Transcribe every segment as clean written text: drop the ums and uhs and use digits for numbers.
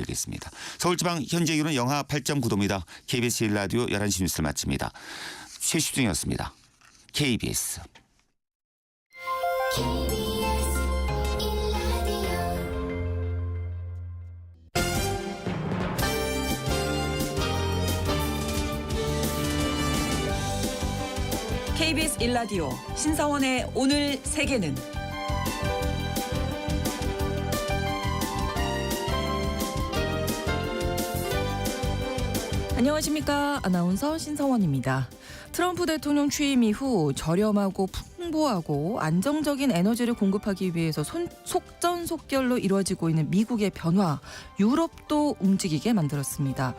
알겠습니다. 서울지방 현재 기온은 영하 8.9도입니다. KBS 1라디오 11시 뉴스를 마칩니다. 최시중이었습니다. KBS. KBS 1라디오 신사원의 오늘 세계는 안녕하십니까. 아나운서 신성원입니다. 트럼프 대통령 취임 이후 저렴하고 풍부하고 안정적인 에너지를 공급하기 위해서 속전속결로 이루어지고 있는 미국의 변화, 유럽도 움직이게 만들었습니다.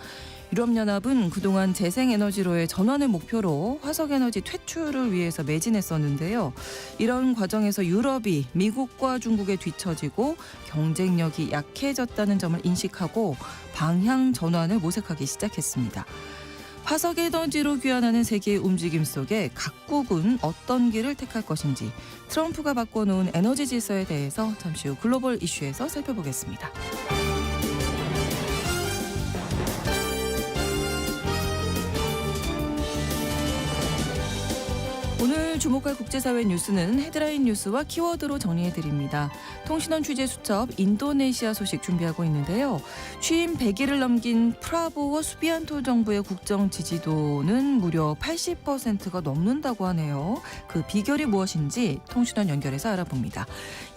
유럽연합은 그동안 재생에너지로의 전환을 목표로 화석에너지 퇴출을 위해서 매진했었는데요. 이런 과정에서 유럽이 미국과 중국에 뒤처지고 경쟁력이 약해졌다는 점을 인식하고 방향 전환을 모색하기 시작했습니다. 화석에너지로 귀환하는 세계의 움직임 속에 각국은 어떤 길을 택할 것인지 트럼프가 바꿔놓은 에너지 질서에 대해서 잠시 후 글로벌 이슈에서 살펴보겠습니다. 오늘 주목할 국제사회 뉴스는 헤드라인 뉴스와 키워드로 정리해드립니다. 통신원 취재 수첩 인도네시아 소식 준비하고 있는데요. 취임 100일을 넘긴 프라보워 수비안토 정부의 국정 지지도는 무려 80%가 넘는다고 하네요. 그 비결이 무엇인지 통신원 연결해서 알아봅니다.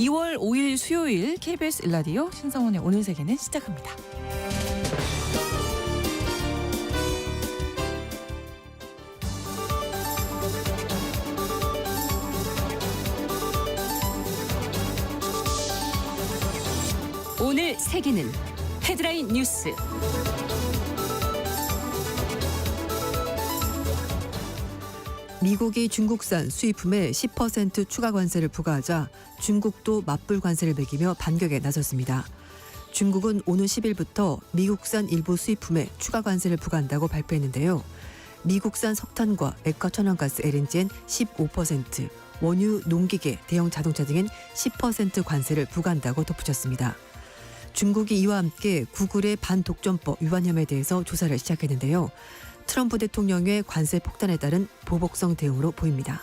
2월 5일 수요일 KBS 1라디오 신성원의 오늘 세계는 시작합니다. 오늘 세계는 헤드라인 뉴스. 미국이 중국산 수입품에 10% 추가 관세를 부과하자 중국도 맞불 관세를 매기며 반격에 나섰습니다. 중국은 오는 10일부터 미국산 일부 수입품에 추가 관세를 부과한다고 발표했는데요. 미국산 석탄과 액화 천연가스 LNG엔 15%, 원유, 농기계, 대형 자동차 등엔 10% 관세를 부과한다고 덧붙였습니다. 중국이 이와 함께 구글의 반독점법 위반 혐의에 대해서 조사를 시작했는데요. 트럼프 대통령의 관세 폭탄에 따른 보복성 대응으로 보입니다.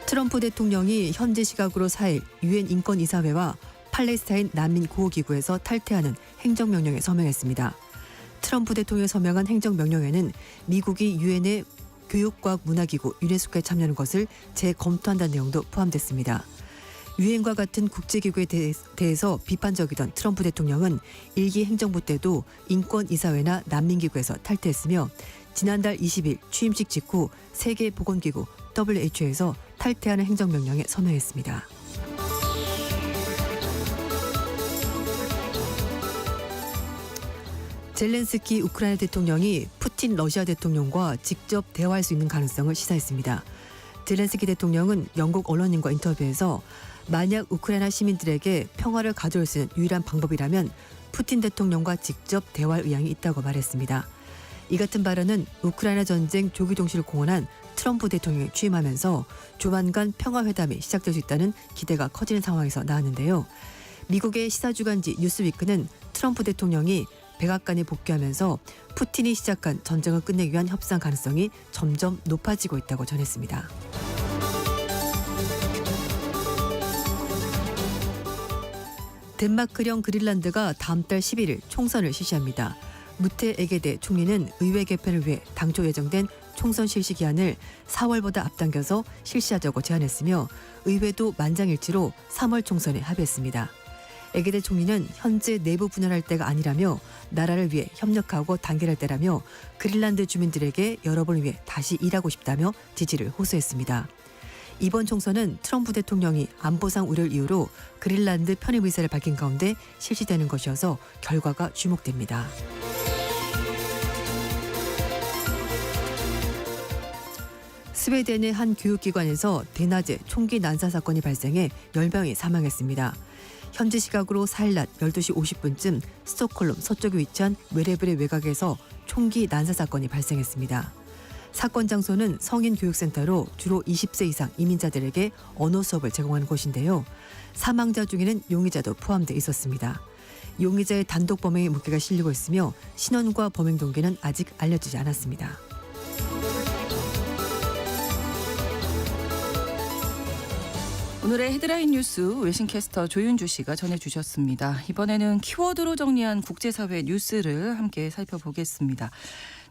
트럼프 대통령이 현지 시각으로 4일 유엔 인권이사회와 팔레스타인 난민 구호기구에서 탈퇴하는 행정명령에 서명했습니다. 트럼프 대통령이 서명한 행정명령에는 미국이 유엔의 교육과학문화기구 유네스코에 참여하는 것을 재검토한다는 내용도 포함됐습니다. 유엔과 같은 국제기구에 대해서 비판적이던 트럼프 대통령은 일기 행정부 때도 인권이사회나 난민기구에서 탈퇴했으며 지난달 20일 취임식 직후 세계보건기구 WHO에서 탈퇴하는 행정명령에 서명했습니다. 젤렌스키 우크라이나 대통령이 푸틴 러시아 대통령과 직접 대화할 수 있는 가능성을 시사했습니다. 젤렌스키 대통령은 영국 언론인과 인터뷰에서 만약 우크라이나 시민들에게 평화를 가져올 수 있는 유일한 방법이라면 푸틴 대통령과 직접 대화할 의향이 있다고 말했습니다. 이 같은 발언은 우크라이나 전쟁 조기 종식을 공언한 트럼프 대통령이 취임하면서 조만간 평화회담이 시작될 수 있다는 기대가 커지는 상황에서 나왔는데요. 미국의 시사주간지 뉴스위크는 트럼프 대통령이 백악관에 복귀하면서 푸틴이 시작한 전쟁을 끝내기 위한 협상 가능성이 점점 높아지고 있다고 전했습니다. 덴마크령 그린란드가 다음 달 11일 총선을 실시합니다. 무테 에게데 총리는 의회 개편을 위해 당초 예정된 총선 실시 기한을 4월보다 앞당겨서 실시하자고 제안했으며 의회도 만장일치로 3월 총선에 합의했습니다. 에게데 총리는 현재 내부 분열할 때가 아니라며 나라를 위해 협력하고 단결할 때라며 그린란드 주민들에게 여러분을 위해 다시 일하고 싶다며 지지를 호소했습니다. 이번 총선은 트럼프 대통령이 안보상 우려를 이유로 그린란드 편입 의사를 밝힌 가운데 실시되는 것이어서 결과가 주목됩니다. 스웨덴의 한 교육기관에서 대낮에 총기 난사 사건이 발생해 10명이 사망했습니다. 현지 시각으로 4일 낮 12시 50분쯤 스톡홀름 서쪽에 위치한 웨레블의 외곽에서 총기 난사 사건이 발생했습니다. 사건 장소는 성인 교육센터로 주로 20세 이상 이민자들에게 언어 수업을 제공하는 곳인데요. 사망자 중에는 용의자도 포함되어 있었습니다. 용의자의 단독 범행의 무게가 실리고 있으며 신원과 범행 동기는 아직 알려지지 않았습니다. 오늘의 헤드라인 뉴스 외신캐스터 조윤주 씨가 전해주셨습니다. 이번에는 키워드로 정리한 국제사회 뉴스를 함께 살펴보겠습니다.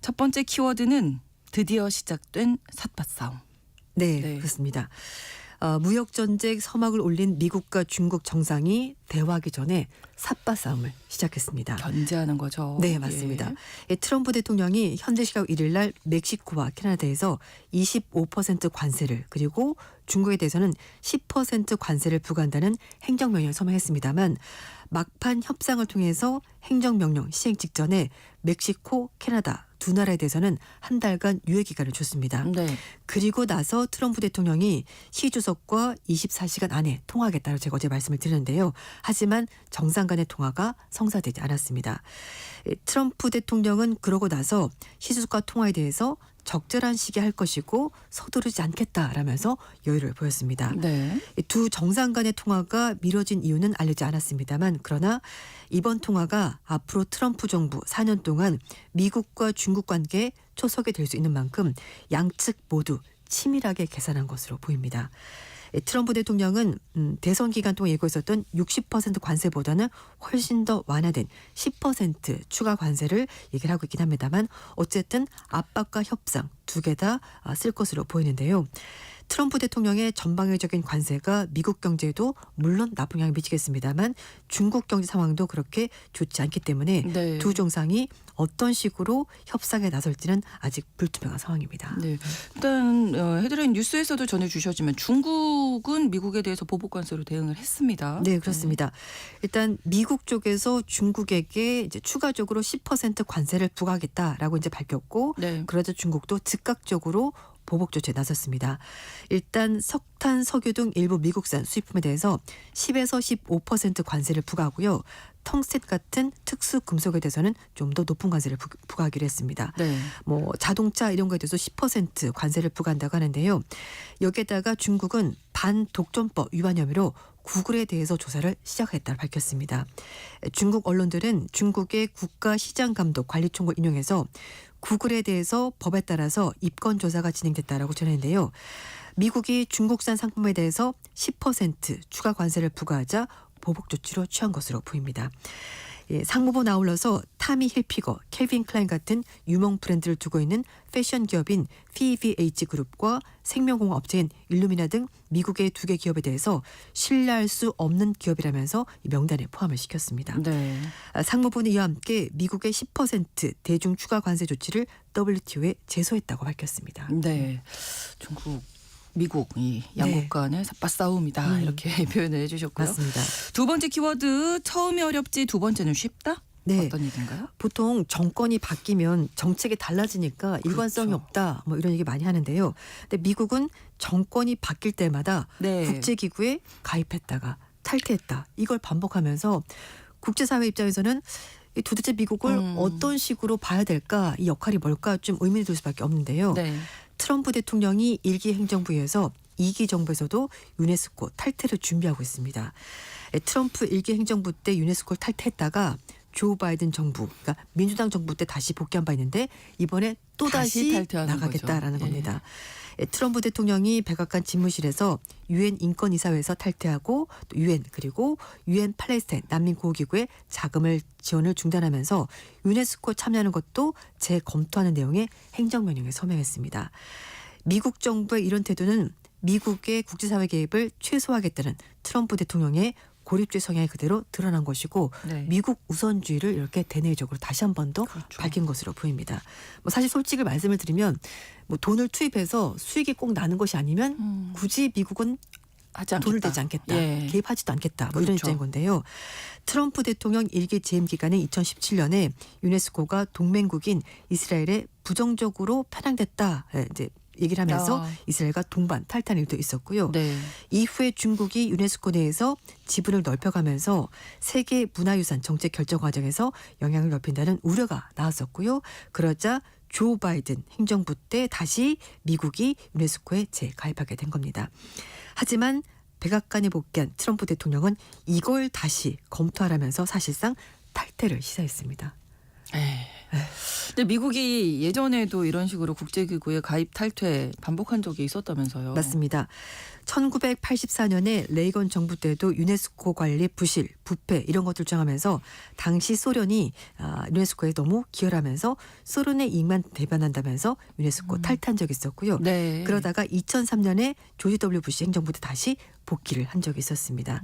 첫 번째 키워드는 드디어 시작된 삿바싸움. 네, 네. 그렇습니다. 무역전쟁 서막을 올린 미국과 중국 정상이 대화하기 전에 삿바싸움을 시작했습니다. 견제하는 거죠. 네, 맞습니다. 트럼프 대통령이 현지 시각 1일 날 멕시코와 캐나다에서 25% 관세를 그리고 중국에 대해서는 10% 관세를 부과한다는 행정명령을 서명했습니다만 막판 협상을 통해서 행정명령 시행 직전에 멕시코, 캐나다 두 나라에 대해서는 한 달간 유예 기간을 줬습니다. 네. 그리고 나서 트럼프 대통령이 시 주석과 24시간 안에 통화하겠다고 제가 어제 말씀을 드렸는데요. 하지만 정상 간의 통화가 성사되지 않았습니다. 트럼프 대통령은 그러고 나서 시 주석과 통화에 대해서 적절한 시기에 할 것이고 서두르지 않겠다라면서 여유를 보였습니다. 네. 두 정상 간의 통화가 미뤄진 이유는 알려지지 않았습니다만 그러나 이번 통화가 앞으로 트럼프 정부 4년 동안 미국과 중국 관계에 초석이 될 수 있는 만큼 양측 모두 치밀하게 계산한 것으로 보입니다. 트럼프 대통령은 대선 기간 동안 예고했었던 60% 관세보다는 훨씬 더 완화된 10% 추가 관세를 얘기를 하고 있긴 합니다만 어쨌든 압박과 협상 두 개 다 쓸 것으로 보이는데요. 트럼프 대통령의 전방위적인 관세가 미국 경제에도 물론 나쁜 영향을 미치겠습니다만 중국 경제 상황도 그렇게 좋지 않기 때문에 네. 두 정상이 어떤 식으로 협상에 나설지는 아직 불투명한 상황입니다. 네. 일단 헤드라인 뉴스에서도 전해주셨지만 중국은 미국에 대해서 보복 관세로 대응을 했습니다. 네, 그렇습니다. 일단 미국 쪽에서 중국에게 이제 추가적으로 10% 관세를 부과하겠다라고 이제 밝혔고 네. 그러자 중국도 즉각적으로 보복 조치에 나섰습니다. 일단 석탄, 석유 등 일부 미국산 수입품에 대해서 10에서 15% 관세를 부과하고요. 텅스텐 같은 특수 금속에 대해서는 좀 더 높은 관세를 부과하기로 했습니다. 네. 뭐 자동차 이런 거에 대해서 10% 관세를 부과한다고 하는데요. 여기에다가 중국은 반독점법 위반 혐의로 구글에 대해서 조사를 시작했다고 밝혔습니다. 중국 언론들은 중국의 국가시장감독관리총을 인용해서 구글에 대해서 법에 따라서 입건 조사가 진행됐다라고 전했는데요. 미국이 중국산 상품에 대해서 10% 추가 관세를 부과하자 보복 조치로 취한 것으로 보입니다. 상무부는 아울러서 타미 힐피거, 캘빈 클라인 같은 유명 브랜드를 두고 있는 패션 기업인 PVH 그룹과 생명공학 업체인 일루미나 등 미국의 두 개 기업에 대해서 신뢰할 수 없는 기업이라면서 이 명단에 포함을 시켰습니다. 네. 상무부는 이와 함께 미국의 10% 대중 추가 관세 조치를 WTO에 제소했다고 밝혔습니다. 네. 중국, 미국 이 양국 간의 삿바싸움이다 이렇게 표현을 해주셨고요. 맞습니다. 두 번째 키워드 처음이 어렵지 두 번째는 쉽다? 네. 어떤 얘기인가요? 보통 정권이 바뀌면 정책이 달라지니까 일관성이 그렇죠. 없다 뭐 이런 얘기 많이 하는데요. 근데 미국은 정권이 바뀔 때마다 네. 국제기구에 가입했다가 탈퇴했다. 이걸 반복하면서 국제사회 입장에서는 도대체 미국을 어떤 식으로 봐야 될까 이 역할이 뭘까 좀 의문이 들 수밖에 없는데요. 네. 트럼프 대통령이 1기 행정부에서 2기 정부에서도 유네스코 탈퇴를 준비하고 있습니다. 트럼프 1기 행정부 때 유네스코를 탈퇴했다가 조 바이든 정부, 그러니까 민주당 정부 때 다시 복귀한 바 있는데 이번에 또다시 탈퇴하는 나가겠다라는 거죠. 예. 겁니다. 트럼프 대통령이 백악관 집무실에서 유엔 인권이사회에서 탈퇴하고 또 유엔 그리고 유엔 팔레스타인 난민구호기구의 자금을 지원을 중단하면서 유네스코 참여하는 것도 재검토하는 내용의 행정명령에 서명했습니다. 미국 정부의 이런 태도는 미국의 국제사회 개입을 최소화하겠다는 트럼프 대통령의 고립주의 성향이 그대로 드러난 것이고 네. 미국 우선주의를 이렇게 대내적으로 다시 한 번 더 그렇죠. 밝힌 것으로 보입니다. 뭐 사실 솔직히 말씀을 드리면 뭐 돈을 투입해서 수익이 꼭 나는 것이 아니면 굳이 미국은 하지 않겠다. 돈을 대지 않겠다. 예. 개입하지도 않겠다. 뭐 이런 그렇죠. 입장인 건데요. 트럼프 대통령 1기 재임 기간인 2017년에 유네스코가 동맹국인 이스라엘에 부정적으로 편향됐다. 이제 얘기를 하면서 이스라엘과 동반 탈퇴한 일도 있었고요. 네. 이후에 중국이 유네스코 내에서 지분을 넓혀가면서 세계 문화유산 정책 결정 과정에서 영향을 넓힌다는 우려가 나왔었고요. 그러자 조 바이든 행정부 때 다시 미국이 유네스코에 재가입하게 된 겁니다. 하지만 백악관에 복귀한 트럼프 대통령은 이걸 다시 검토하라면서 사실상 탈퇴를 시사했습니다. 근데 미국이 예전에도 이런 식으로 국제기구에 가입 탈퇴 반복한 적이 있었다면서요. 맞습니다. 1984년에 레이건 정부 때도 유네스코 관리 부실, 부패 이런 것들 주장하면서 당시 소련이 유네스코에 너무 기여하면서 소련의 이익만 대변한다면서 유네스코 탈퇴한 적이 있었고요. 네. 그러다가 2003년에 조지 W 부시 행정부 때 다시 복귀를 한 적이 있었습니다.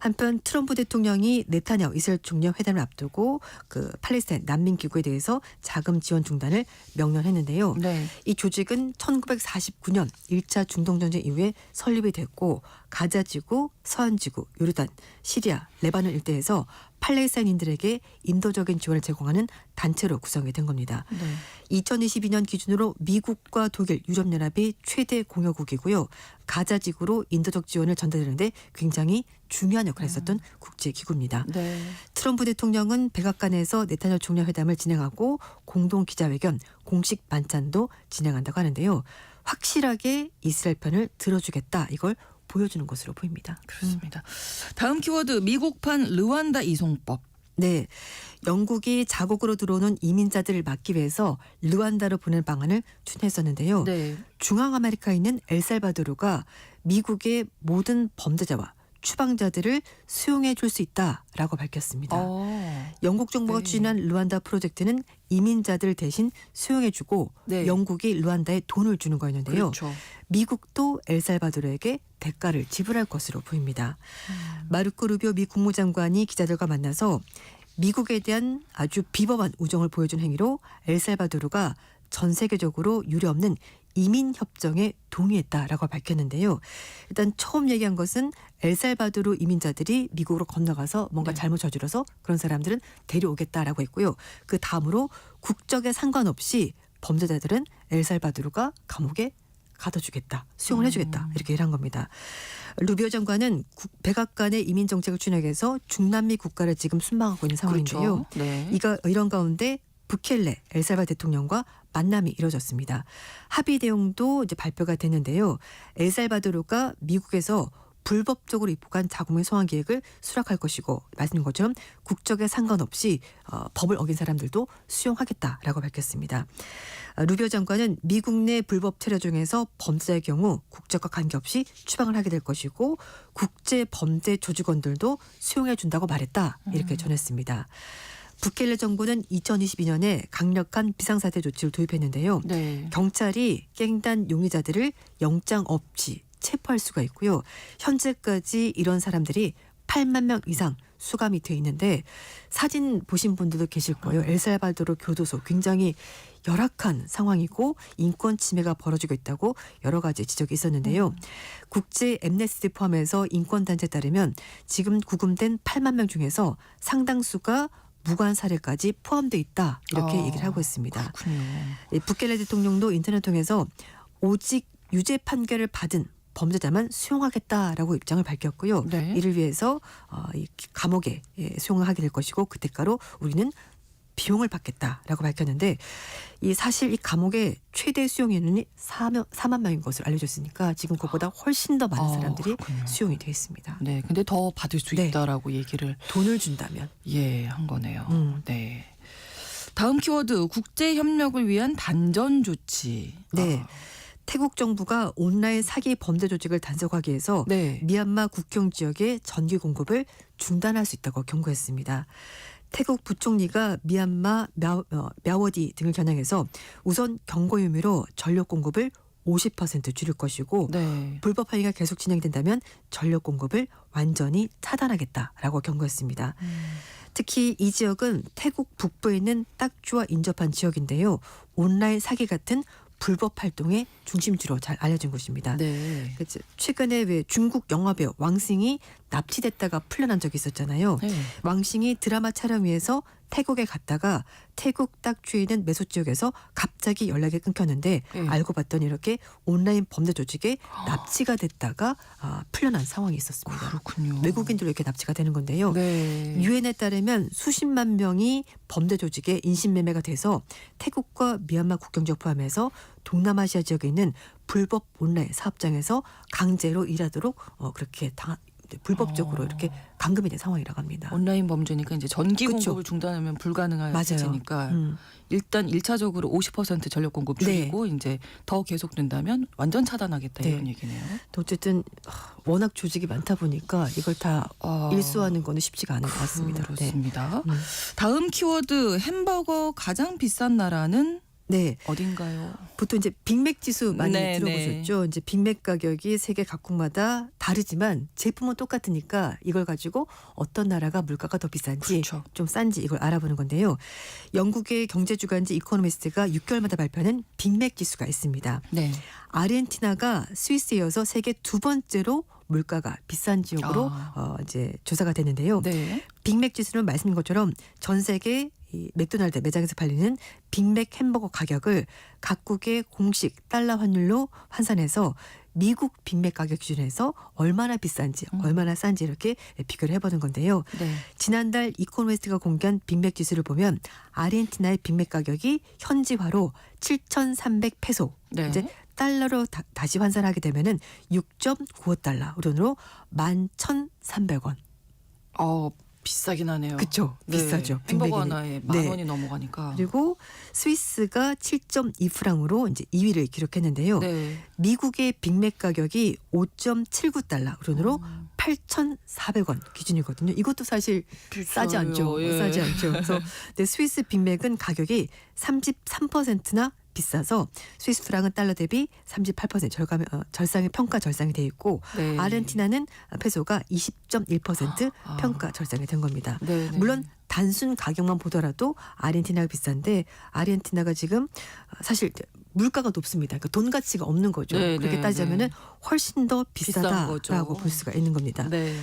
한편 트럼프 대통령이 네타냐후 이스라엘 총리와 회담을 앞두고 그 팔레스타인 난민 기구에 대해서 자금 지원 중단을 명령했는데요. 네. 이 조직은 1949년 1차 중동전쟁 이후에 설립이 됐고 가자지구, 서한지구, 요르단, 시리아, 레바논 일대에서 팔레스타인인들에게 인도적인 지원을 제공하는 단체로 구성이 된 겁니다. 네. 2022년 기준으로 미국과 독일, 유럽연합이 최대 공여국이고요. 가자지구로 인도적 지원을 전달하는데 굉장히 중요한 역할을 했었던 국제기구입니다. 네. 트럼프 대통령은 백악관에서 네타냐후 총리 회담을 진행하고 공동 기자회견, 공식 만찬도 진행한다고 하는데요. 확실하게 이스라엘 편을 들어주겠다 이걸 보여주는 것으로 보입니다. 그렇습니다. 다음 키워드 미국판 르완다 이송법. 네, 영국이 자국으로 들어오는 이민자들을 막기 위해서 르완다로 보낼 방안을 추진했었는데요. 네. 중앙아메리카에 있는 엘살바도르가 미국의 모든 범죄자와 추방자들을 수용해 줄 수 있다라고 밝혔습니다. 영국 정부가 네. 추진한 르완다 프로젝트는 이민자들 대신 수용해주고 네. 영국이 르완다에 돈을 주는 거였는데요. 그렇죠. 미국도 엘살바도르에게 대가를 지불할 것으로 보입니다. 마르코 루비오 미 국무장관이 기자들과 만나서 미국에 대한 아주 비범한 우정을 보여준 행위로 엘살바도르가 전 세계적으로 유례없는 이민 협정에 동의했다라고 밝혔는데요. 일단 처음 얘기한 것은 엘살바도르 이민자들이 미국으로 건너가서 뭔가 네. 잘못 저질러서 그런 사람들은 데려오겠다라고 했고요. 그 다음으로 국적에 상관없이 범죄자들은 엘살바도르가 감옥에 가둬주겠다, 수용을 해주겠다 이렇게 얘기를 한 겁니다. 루비오 장관은 백악관의 이민 정책을 추진해서 중남미 국가를 지금 순방하고 있는 상황인데요. 그렇죠. 네. 이런 가운데 부켈레 엘살바도르 대통령과 만남이 이뤄졌습니다. 합의 내용도 이제 발표가 됐는데요. 엘살바도르가 미국에서 불법적으로 입국한 자국민 송환 계획을 수락할 것이고 말씀드린 것처럼 국적에 상관없이 법을 어긴 사람들도 수용하겠다라고 밝혔습니다. 루비오 장관은 미국 내 불법 체류 중에서 범죄자의 경우 국적과 관계없이 추방을 하게 될 것이고 국제 범죄 조직원들도 수용해 준다고 말했다 이렇게 전했습니다. 부켈레 정부는 2022년에 강력한 비상사태 조치를 도입했는데요. 네. 경찰이 깽단 용의자들을 영장 없이 체포할 수가 있고요. 현재까지 이런 사람들이 8만 명 이상 수감이 돼 있는데 사진 보신 분들도 계실 거예요. 엘살바도르 교도소 굉장히 열악한 상황이고 인권 침해가 벌어지고 있다고 여러 가지 지적이 있었는데요. 국제 엠네스티 포함해서 인권단체에 따르면 지금 구금된 8만 명 중에서 상당수가 무관 사례까지 포함돼 있다 이렇게 얘기를 하고 있습니다. 그렇군요. 부켈레 대통령도 인터넷 통해서 오직 유죄 판결을 받은 범죄자만 수용하겠다라고 입장을 밝혔고요. 네. 이를 위해서 이 감옥에 수용을 하게 될 것이고 그 대가로 우리는 비용을 받겠다라고 밝혔는데 이 사실 이 감옥의 최대 수용 인원이 4만 명인 것으로 알려졌으니까 지금 그보다 훨씬 더 많은 사람들이 그렇군요. 수용이 돼 있습니다. 네, 근데 더 받을 수 네. 있다라고 얘기를 돈을 준다면. 한 거네요. 음. 네. 다음 키워드 국제 협력을 위한 반전 조치. 네. 태국 정부가 온라인 사기 범죄 조직을 단속하기 위해서 네. 미얀마 국경 지역의 전기 공급을 중단할 수 있다고 경고했습니다. 태국 부총리가 미얀마 мя워디 등을 겨냥해서 우선 경고 의미로 전력 공급을 50% 줄일 것이고 네. 불법 행위가 계속 진행된다면 전력 공급을 완전히 차단하겠다라고 경고했습니다. 특히 이 지역은 태국 북부에 있는 딱주와 인접한 지역인데요. 온라인 사기 같은 불법 활동의 중심지로 잘 알려진 곳입니다. 네. 최근에 왜 중국 영화배우 왕싱이 납치됐다가 풀려난 적이 있었잖아요. 네. 왕싱이 드라마 촬영 위해서 태국에 갔다가 태국 딱 주에 있는 메소 지역에서 갑자기 연락이 끊겼는데 네. 알고 봤더니 이렇게 온라인 범죄 조직에 납치가 됐다가 풀려난 상황이 있었습니다. 그렇군요. 외국인들로 이렇게 납치가 되는 건데요. 네. 유엔에 따르면 수십만 명이 범죄 조직에 인신매매가 돼서 태국과 미얀마 국경지역 포함해서 동남아시아 지역에 있는 불법 온라인 사업장에서 강제로 일하도록 그렇게 불법적으로 이렇게 감금이 된 상황이라고 합니다. 온라인 범죄니까 이제 전기 그쵸. 공급을 중단하면 불가능한 맞아요. 시제니까 음. 일단 1차적으로 50% 전력 공급 줄이고 이제 더 계속된다면 완전 차단하겠다 네. 이런 얘기네요. 또 어쨌든 워낙 조직이 많다 보니까 이걸 다 일수하는 거는 쉽지가 않을 것 같습니다. 그렇습니다. 네. 다음 키워드 햄버거 가장 비싼 나라는 네. 어딘가요? 보통 이제 빅맥 지수 많이 네, 들어보셨죠? 이제 빅맥 가격이 세계 각국마다 다르지만 제품은 똑같으니까 이걸 가지고 어떤 나라가 물가가 더 비싼지 그렇죠. 좀 싼지 이걸 알아보는 건데요. 영국의 경제주간지 이코노미스트가 6개월마다 발표하는 빅맥 지수가 있습니다. 네. 아르헨티나가 스위스에 이어서 세계 두 번째로 물가가 비싼 지역으로 이제 조사가 됐는데요. 네. 빅맥 지수는 말씀인 것처럼 전 세계 이 맥도날드 매장에서 팔리는 빅맥 햄버거 가격을 각국의 공식 달러 환율로 환산해서 미국 빅맥 가격 기준에서 얼마나 비싼지 얼마나 싼지 이렇게 비교를 해보는 건데요. 네. 지난달 이코노미스트가 공개한 빅맥 지수를 보면 아르헨티나의 빅맥 가격이 현지화로 7,300페소 네. 이제 달러로 다시 환산하게 되면은 6.95달러 우리돈으로 11,300원. 비싸긴 하네요. 그렇죠. 네. 비싸죠. 햄버거 빅맥이. 하나에 네. 10,000원이 넘어가니까. 그리고 스위스가 7.2프랑으로 이제 2위를 기록했는데요. 네. 미국의 빅맥 가격이 5.79달러 우리돈으로 8,400원 기준이거든요. 이것도 사실 싸지 않죠. 예. 싸지 않죠. 그래서 근데 스위스 빅맥은 가격이 33%나 비싸서 스위스 프랑은 달러 대비 38% 절상의 평가 절상이 돼 있고 네. 아르헨티나는 페소가 20.1% 평가 절상이 된 겁니다. 네, 네. 물론 단순 가격만 보더라도 아르헨티나가 비싼데 아르헨티나가 지금 사실 물가가 높습니다. 그러니까 돈 가치가 없는 거죠. 네, 그렇게 네, 따지자면은 훨씬 더 비싼 비싸다라고 거죠. 볼 수가 있는 겁니다. 네.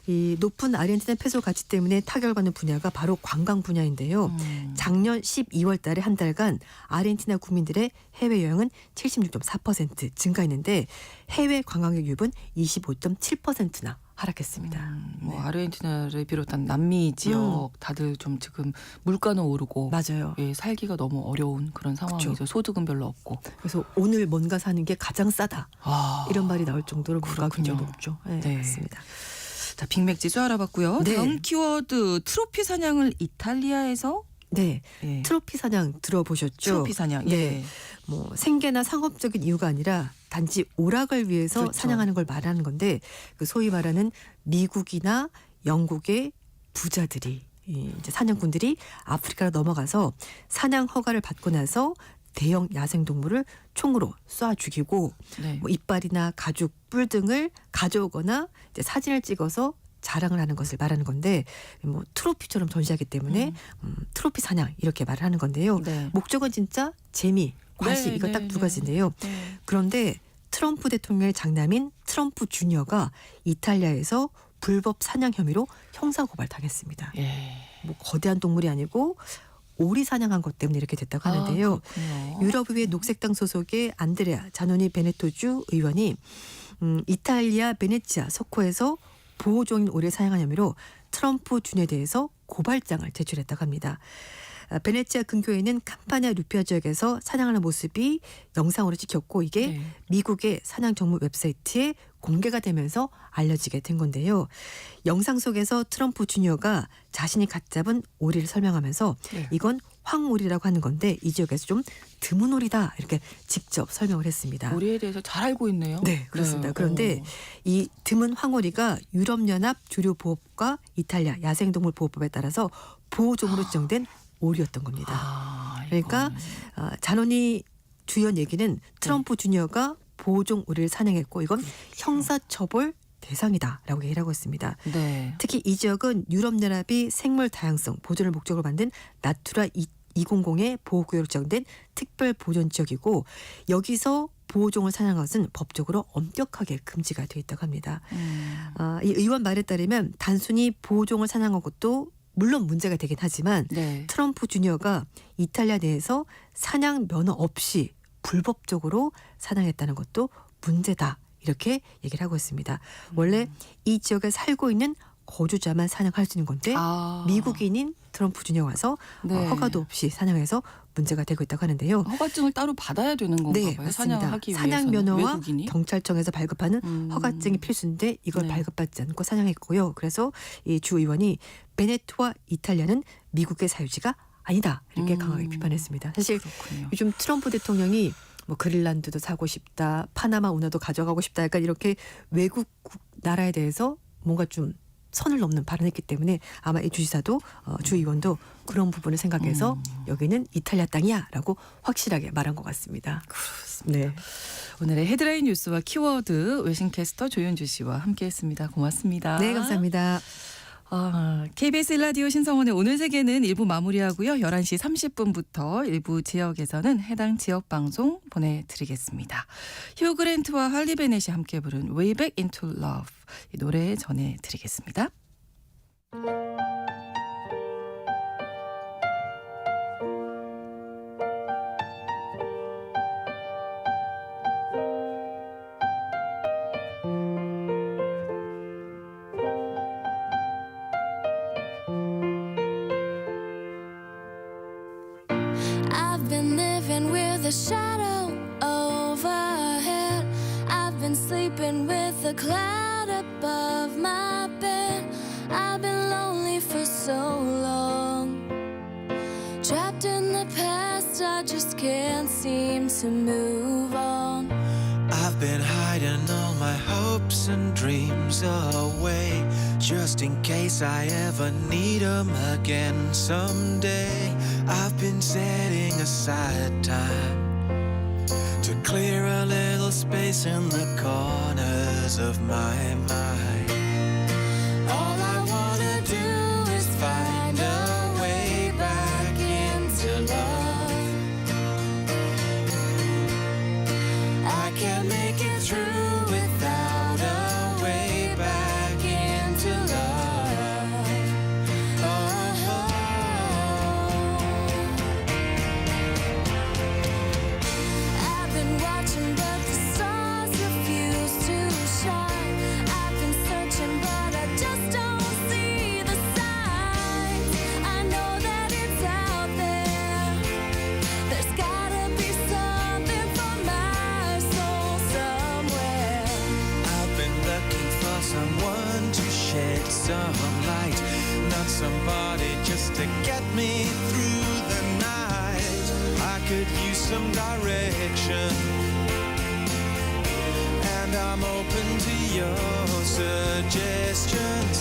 이 높은 아르헨티나 페소 가치 때문에 타결받는 분야가 바로 관광 분야인데요. 작년 12월 달에 한 달간 아르헨티나 국민들의 해외여행은 76.4% 증가했는데 해외 관광객 유입은 25.7%나 하락했습니다. 뭐 아르헨티나를 비롯한 남미 지역 다들 좀 지금 물가는 오르고 맞아요. 예, 살기가 너무 어려운 그런 상황이죠. 그쵸. 소득은 별로 없고. 그래서 오늘 뭔가 사는 게 가장 싸다. 이런 말이 나올 정도로 물가가 굉장히 그렇군요. 높죠. 네, 네. 맞습니다. 자, 빅맥 지수 알아봤고요. 네. 다음 키워드 트로피 사냥을 이탈리아에서 네, 예. 트로피 사냥 들어보셨죠? 트로피 사냥. 네. 예. 뭐 생계나 상업적인 이유가 아니라 단지 오락을 위해서 그렇죠. 사냥하는 걸 말하는 건데 그 소위 말하는 미국이나 영국의 부자들이 이제 사냥꾼들이 아프리카로 넘어가서 사냥 허가를 받고 나서 대형 야생 동물을 총으로 쏴 죽이고 네. 뭐 이빨이나 가죽, 뿔 등을 가져오거나 이제 사진을 찍어서 자랑을 하는 것을 말하는 건데 뭐 트로피처럼 전시하기 때문에 트로피 사냥 이렇게 말을 하는 건데요. 네. 목적은 진짜 재미, 과시 네, 이거 네, 딱 두 네. 가지인데요. 네. 그런데 트럼프 대통령의 장남인 트럼프 주니어가 이탈리아에서 불법 사냥 혐의로 형사 고발 당했습니다. 예. 뭐 거대한 동물이 아니고 오리 사냥한 것 때문에 이렇게 됐다고 하는데요. 그렇군요. 유럽의회 녹색당 소속의 안드레아 자노니 베네토주 의원이 이탈리아 베네치아 석호에서 보호종인 오리를 사냥한 혐의로 트럼프 주니어에 대해서 고발장을 제출했다고 합니다. 베네치아 근교에 있는 캄파냐 루피아 지역에서 사냥하는 모습이 영상으로 찍혔고 이게 네. 미국의 사냥 전문 웹사이트에 공개가 되면서 알려지게 된 건데요. 영상 속에서 트럼프 주니어가 자신이 갓 잡은 오리를 설명하면서 네. 이건 황오리라고 하는 건데 이 지역에서 좀 드문 오리다 이렇게 직접 설명을 했습니다. 오리에 대해서 잘 알고 있네요. 네, 그렇습니다. 네. 그런데 이 드문 황오리가 유럽연합 조류보호법과 이탈리아 야생동물 보호법에 따라서 보호종으로 지정된 오리였던 겁니다. 그러니까 자노니 주연 얘기는 트럼프 주니어가 보호종 오리를 사냥했고 이건 형사처벌 대상이다라고 얘기를 하고 있습니다. 네. 특히 이 지역은 유럽연합이 생물 다양성 보존을 목적으로 만든 나투라 2000의 보호구역으로 지정된 특별 보존 지역이고 여기서 보호종을 사냥하는 것은 법적으로 엄격하게 금지가 되어 있다고 합니다. 이 의원 말에 따르면 단순히 보호종을 사냥한 것도 물론 문제가 되긴 하지만 네. 트럼프 주니어가 이탈리아 내에서 사냥 면허 없이 불법적으로 사냥했다는 것도 문제다. 이렇게 얘기를 하고 있습니다. 원래 이 지역에 살고 있는 거주자만 사냥할 수 있는 건데 미국인인 트럼프 주니어 와서 네. 허가도 없이 사냥해서 문제가 되고 있다고 하는데요. 허가증을 따로 받아야 되는 건가 네, 봐요. 맞습니다. 사냥하기 사냥 위해서는 면허와 외국인이. 경찰청에서 발급하는 허가증이 필수인데 이걸 네. 발급받지 않고 사냥했고요. 그래서 이 주 의원이 베네토와 이탈리아는 미국의 사유지가 아니다 이렇게 강하게 비판했습니다. 사실 그렇군요. 요즘 트럼프 대통령이 뭐 그린란드도 사고 싶다, 파나마 운하도 가져가고 싶다, 약간 이렇게 외국 나라에 대해서 뭔가 좀 선을 넘는 발언했기 때문에 아마 이 주지사도 주의원도 그런 부분을 생각해서 여기는 이탈리아 땅이야라고 확실하게 말한 것 같습니다. 그렇습니다. 네. 오늘의 헤드라인 뉴스와 키워드 외신캐스터 조윤주 씨와 함께했습니다. 고맙습니다. 네, 감사합니다. KBS 1라디오 신성원의 오늘 세계는 1부 마무리하고요. 11시 30분부터 일부 지역에서는 해당 지역 방송 보내드리겠습니다. 휴 그랜트와 할리 베넷이 함께 부른 Way Back Into Love 이 노래 전해드리겠습니다. I've been living with a shadow overhead. I've been sleeping with a cloud above my bed. I've been lonely for so long. Trapped in the past, I just can't seem to move on. I've been hiding all my hopes and dreams away, just in case I ever need 'em again someday. I've been setting aside time to clear a little space in the corners of my mind. All I wanna do is find a way back into love. I can't make it through without a way back into love. Oh. I've been watching, but the stars refuse to shine. I've been searching, but I just don't see the signs. I know that it's out there. There's gotta be something for my soul somewhere. I've been looking for someone to shed some light, not somebody just to get me through the night. I could use some direction, and I'm open to your suggestions.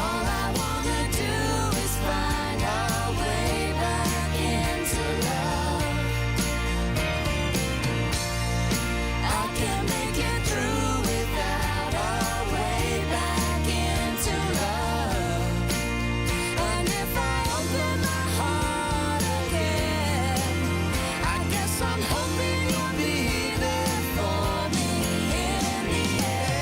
All I wanna do is find our way back into love. I can't make it through without our way back into love. And if I open my heart again, I guess I'm hoping you'll be there for me in the end.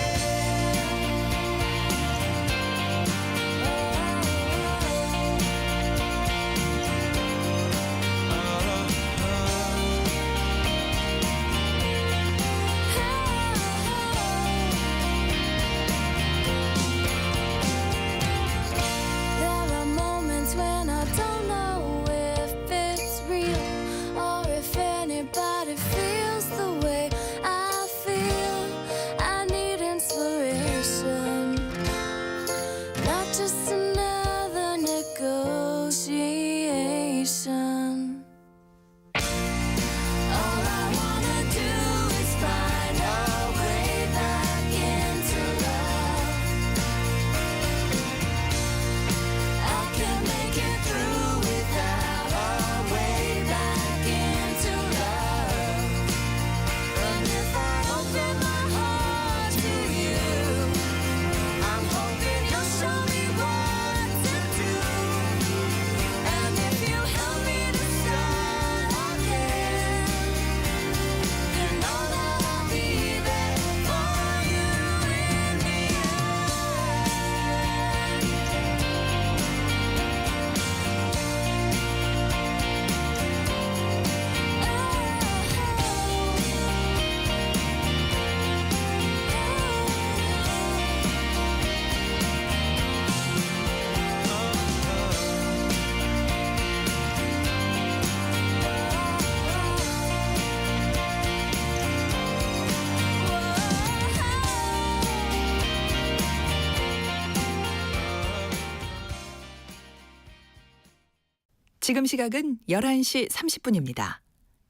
지금 시각은 11시 30분입니다.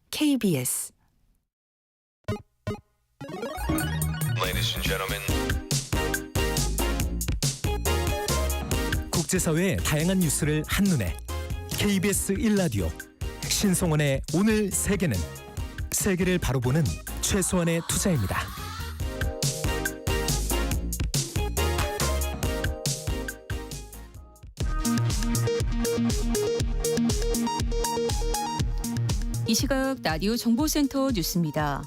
KBS Ladies and gentlemen. 국제사회의 다양한 뉴스를 한눈에 KBS 1라디오 신성원의 오늘 세계는 세계를 바로 보는 최소한의 투자입니다. 이 시각 라디오 정보센터 뉴스입니다.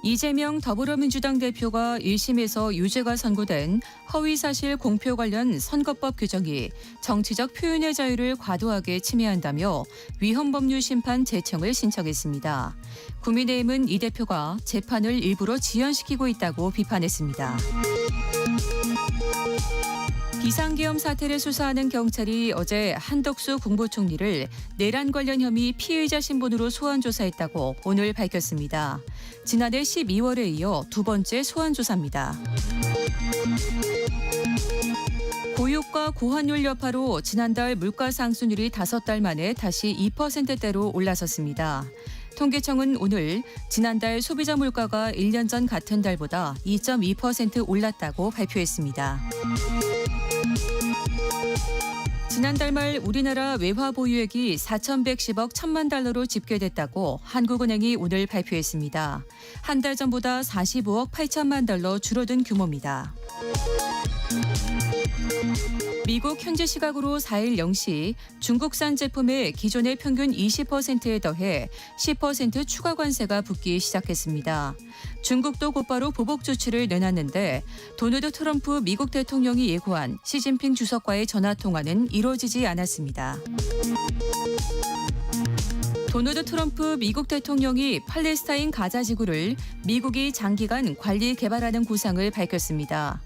이재명 더불어민주당 대표가 1심에서 유죄가 선고된 허위사실 공표 관련 선거법 규정이 정치적 표현의 자유를 과도하게 침해한다며 위헌법률 심판 제청을 신청했습니다. 국민의힘은 이 대표가 재판을 일부러 지연시키고 있다고 비판했습니다. 비상계엄 사태를 수사하는 경찰이 어제 한덕수 국무총리를 내란 관련 혐의 피의자 신분으로 소환 조사했다고 오늘 밝혔습니다. 지난해 12월에 이어 두 번째 소환 조사입니다. 고유가 고환율 여파로 지난달 물가 상승률이 5달 만에 다시 2%대로 올라섰습니다. 통계청은 오늘 지난달 소비자 물가가 1년 전 같은 달보다 2.2% 올랐다고 발표했습니다. 지난달 말 우리나라 외화 보유액이 4,110억 1천만 달러로 집계됐다고 한국은행이 오늘 발표했습니다. 한 달 전보다 45억 8천만 달러 줄어든 규모입니다. 미국 현지 시각으로 4일 0시 중국산 제품에 기존의 평균 20%에 더해 10% 추가 관세가 붙기 시작했습니다. 중국도 곧바로 보복 조치를 내놨는데 도널드 트럼프 미국 대통령이 예고한 시진핑 주석과의 전화통화는 이루어지지 않았습니다. 도널드 트럼프 미국 대통령이 팔레스타인 가자 지구를 미국이 장기간 관리 개발하는 구상을 밝혔습니다.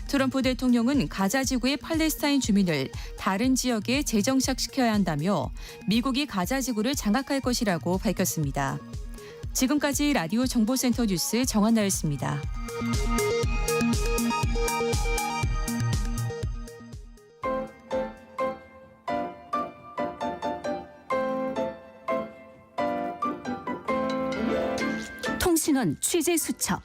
트럼프 대통령은 가자 지구의 팔레스타인 주민을 다른 지역에 재정착시켜야 한다며 미국이 가자 지구를 장악할 것이라고 밝혔습니다. 지금까지 라디오 정보센터 뉴스 정한나였습니다. 통신원 취재 수첩.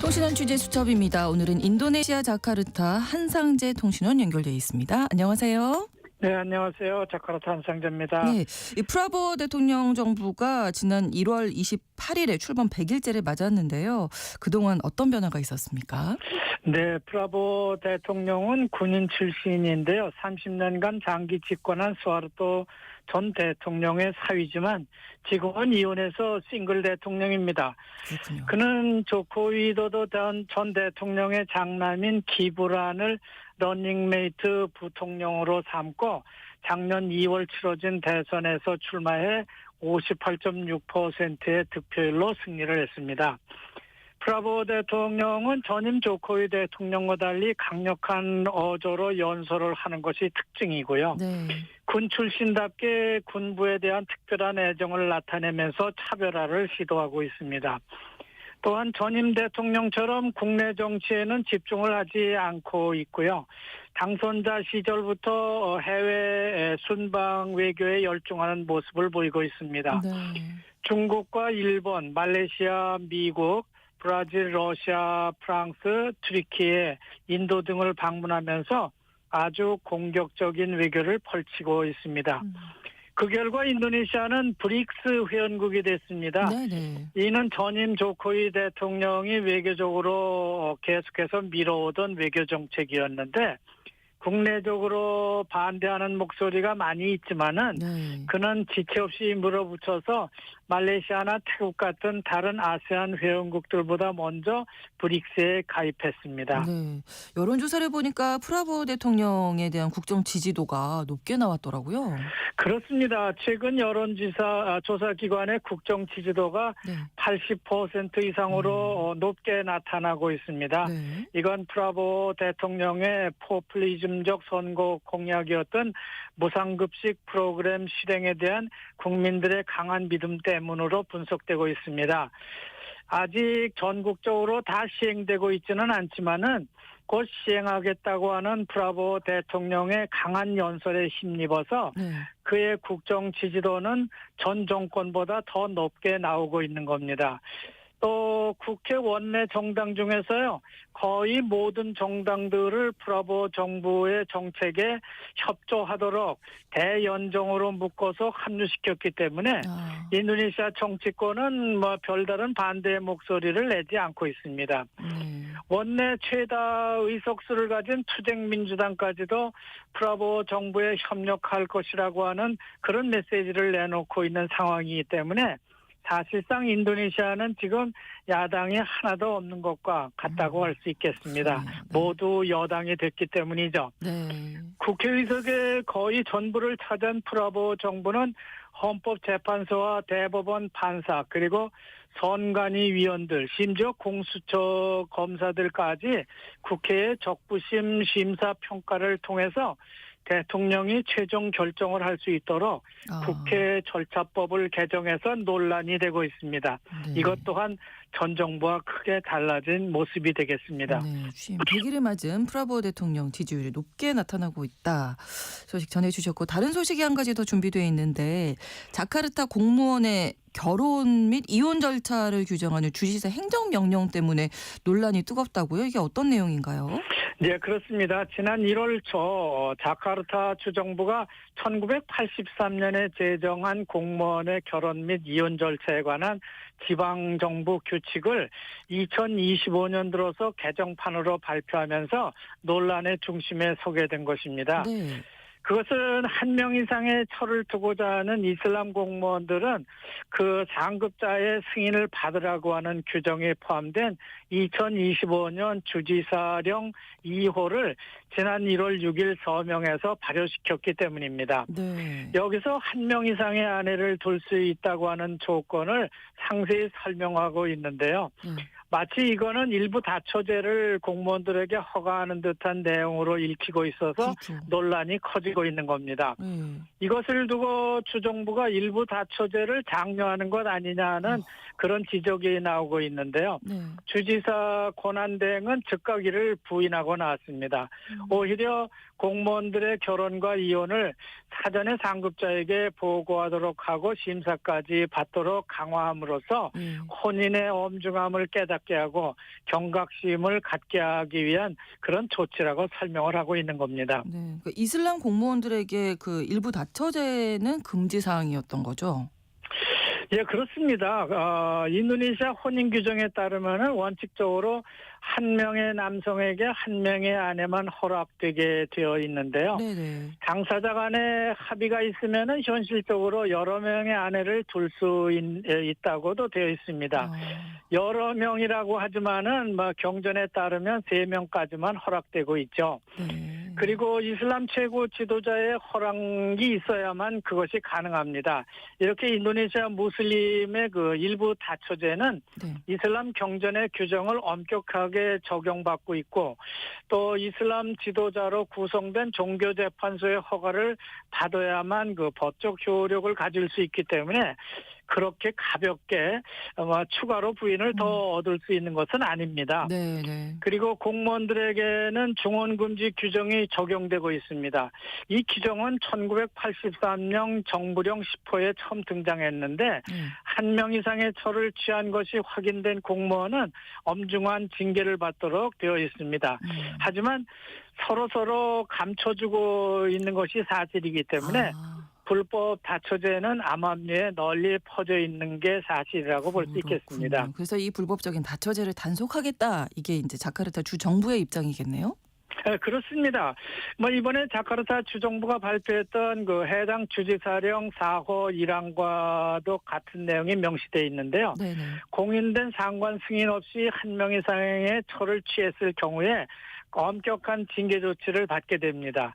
통신원 취재 수첩입니다. 오늘은 인도네시아 자카르타 한상재 통신원 연결돼 있습니다. 안녕하세요. 네, 안녕하세요. 자카르타 한상재입니다. 네, 이 프라보 대통령 정부가 지난 1월 28일에 출범 100일째를 맞았는데요. 그동안 어떤 변화가 있었습니까? 네, 프라보 대통령은 군인 출신인데요. 30년간 장기 집권한 수하르토 전 대통령의 사위지만 지금은 이혼해서 싱글 대통령입니다. 그렇군요. 그는 조코 위도도 전 대통령의 장남인 기브란을 러닝메이트 부통령으로 삼고 작년 2월 치러진 대선에서 출마해 58.6%의 득표율로 승리를 했습니다. 프라보 대통령은 전임 조코위 대통령과 달리 강력한 어조로 연설을 하는 것이 특징이고요. 네. 군 출신답게 군부에 대한 특별한 애정을 나타내면서 차별화를 시도하고 있습니다. 또한 전임 대통령처럼 국내 정치에는 집중을 하지 않고 있고요. 당선자 시절부터 해외 순방 외교에 열중하는 모습을 보이고 있습니다. 네. 중국과 일본, 말레이시아, 미국, 브라질, 러시아, 프랑스, 튀르키예, 인도 등을 방문하면서 아주 공격적인 외교를 펼치고 있습니다. 그 결과 인도네시아는 브릭스 회원국이 됐습니다. 네네. 이는 전임 조코위 대통령이 외교적으로 계속해서 밀어오던 외교 정책이었는데 국내적으로 반대하는 목소리가 많이 있지만은 네. 그는 지체 없이 물어붙여서 말레이시아나 태국 같은 다른 아세안 회원국들보다 먼저 브릭스에 가입했습니다. 네. 여론조사를 보니까 프라보 대통령에 대한 국정 지지도가 높게 나왔더라고요. 그렇습니다. 최근 조사 기관의 국정 지지도가 네. 80% 이상으로 높게 나타나고 있습니다. 네. 이건 프라보 대통령의 포퓰리즘적 선거 공약이었던 무상급식 프로그램 실행에 대한 국민들의 강한 믿음 때문으로 분석되고 있습니다. 아직 전국적으로 다 시행되고 있지는 않지만은 곧 시행하겠다고 하는 브라보 대통령의 강한 연설에 힘입어서 네. 그의 국정 지지도는 전 정권보다 더 높게 나오고 있는 겁니다. 또 국회 원내 정당 중에서요, 거의 모든 정당들을 브라보 정부의 정책에 협조하도록 대연정으로 묶어서 합류시켰기 때문에 인도네시아 정치권은 별다른 반대의 목소리를 내지 않고 있습니다. 원내 최다 의석수를 가진 투쟁민주당까지도 브라보 정부에 협력할 것이라고 하는 그런 메시지를 내놓고 있는 상황이기 때문에 사실상 인도네시아는 지금 야당이 하나도 없는 것과 같다고 할 수 있겠습니다. 모두 여당이 됐기 때문이죠. 네. 국회의석의 거의 전부를 차지한 브라보 정부는 헌법재판소와 대법원 판사 그리고 선관위 위원들 심지어 공수처 검사들까지 국회의 적부심 심사 평가를 통해서 대통령이 최종 결정을 할 수 있도록 국회 절차법을 개정해서 논란이 되고 있습니다. 네. 이것 또한 전 정부와 크게 달라진 모습이 되겠습니다. 네, 취임 100일을 맞은 프라보 대통령 지지율이 높게 나타나고 있다. 소식 전해주셨고 다른 소식이 한 가지 더 준비되어 있는데 자카르타 공무원의 결혼 및 이혼 절차를 규정하는 주지사 행정명령 때문에 논란이 뜨겁다고요? 이게 어떤 내용인가요? 네, 그렇습니다. 지난 1월 초 자카르타 주정부가 1983년에 제정한 공무원의 결혼 및 이혼 절차에 관한 지방정부 규칙을 2025년 들어서 개정판으로 발표하면서 논란의 중심에 서게 된 것입니다. 네. 그것은 한 명 이상의 처를 두고자 하는 이슬람 공무원들은 그 상급자의 승인을 받으라고 하는 규정이 포함된 2025년 주지사령 2호를 지난 1월 6일 서명해서 발효시켰기 때문입니다. 네. 여기서 한 명 이상의 아내를 둘 수 있다고 하는 조건을 상세히 설명하고 있는데요. 마치 이거는 일부 다처제를 공무원들에게 허가하는 듯한 내용으로 읽히고 있어서 그렇죠. 논란이 커지고 있는 겁니다. 이것을 두고 주정부가 일부 다처제를 장려하는 것 아니냐는 그런 지적이 나오고 있는데요. 네. 주지사 권한대행은 즉각 이를 부인하고 나왔습니다. 오히려 공무원들의 결혼과 이혼을 사전에 상급자에게 보고하도록 하고 심사까지 받도록 강화함으로써 혼인의 엄중함을 깨닫게 하고 경각심을 갖게 하기 위한 그런 조치라고 설명을 하고 있는 겁니다. 네. 그러니까 이슬람 공무원들에게 그 일부 다처제는 금지 사항이었던 거죠? 예, 그렇습니다. 인도네시아 혼인 규정에 따르면은 원칙적으로 한 명의 남성에게 한 명의 아내만 허락되게 되어 있는데요. 네네. 당사자 간에 합의가 있으면은 현실적으로 여러 명의 아내를 둘 수 있다고도 되어 있습니다. 여러 명이라고 하지만은 경전에 따르면 3명까지만 허락되고 있죠. 그리고 이슬람 최고 지도자의 허락이 있어야만 그것이 가능합니다. 이렇게 인도네시아 무슬림의 그 일부 다처제는 이슬람 경전의 규정을 엄격하게 적용받고 있고 또 이슬람 지도자로 구성된 종교재판소의 허가를 받아야만 그 법적 효력을 가질 수 있기 때문에 그렇게 가볍게 추가로 부인을 더 얻을 수 있는 것은 아닙니다. 네네. 그리고 공무원들에게는 중원금지 규정이 적용되고 있습니다. 이 규정은 1983년 정부령 10호에 처음 등장했는데 한 명 이상의 처를 취한 것이 확인된 공무원은 엄중한 징계를 받도록 되어 있습니다. 하지만 서로 감춰주고 있는 것이 사실이기 때문에 불법 다처제는 암암리에 널리 퍼져 있는 게 사실이라고 볼 수 있겠습니다. 그래서 이 불법적인 다처제를 단속하겠다. 이게 이제 자카르타 주 정부의 입장이겠네요. 네, 그렇습니다. 이번에 자카르타 주정부가 발표했던 그 해당 주지사령 4호 1항과도 같은 내용이 명시되어 있는데요. 네네. 공인된 상관 승인 없이 한 명 이상의 처를 취했을 경우에 엄격한 징계 조치를 받게 됩니다.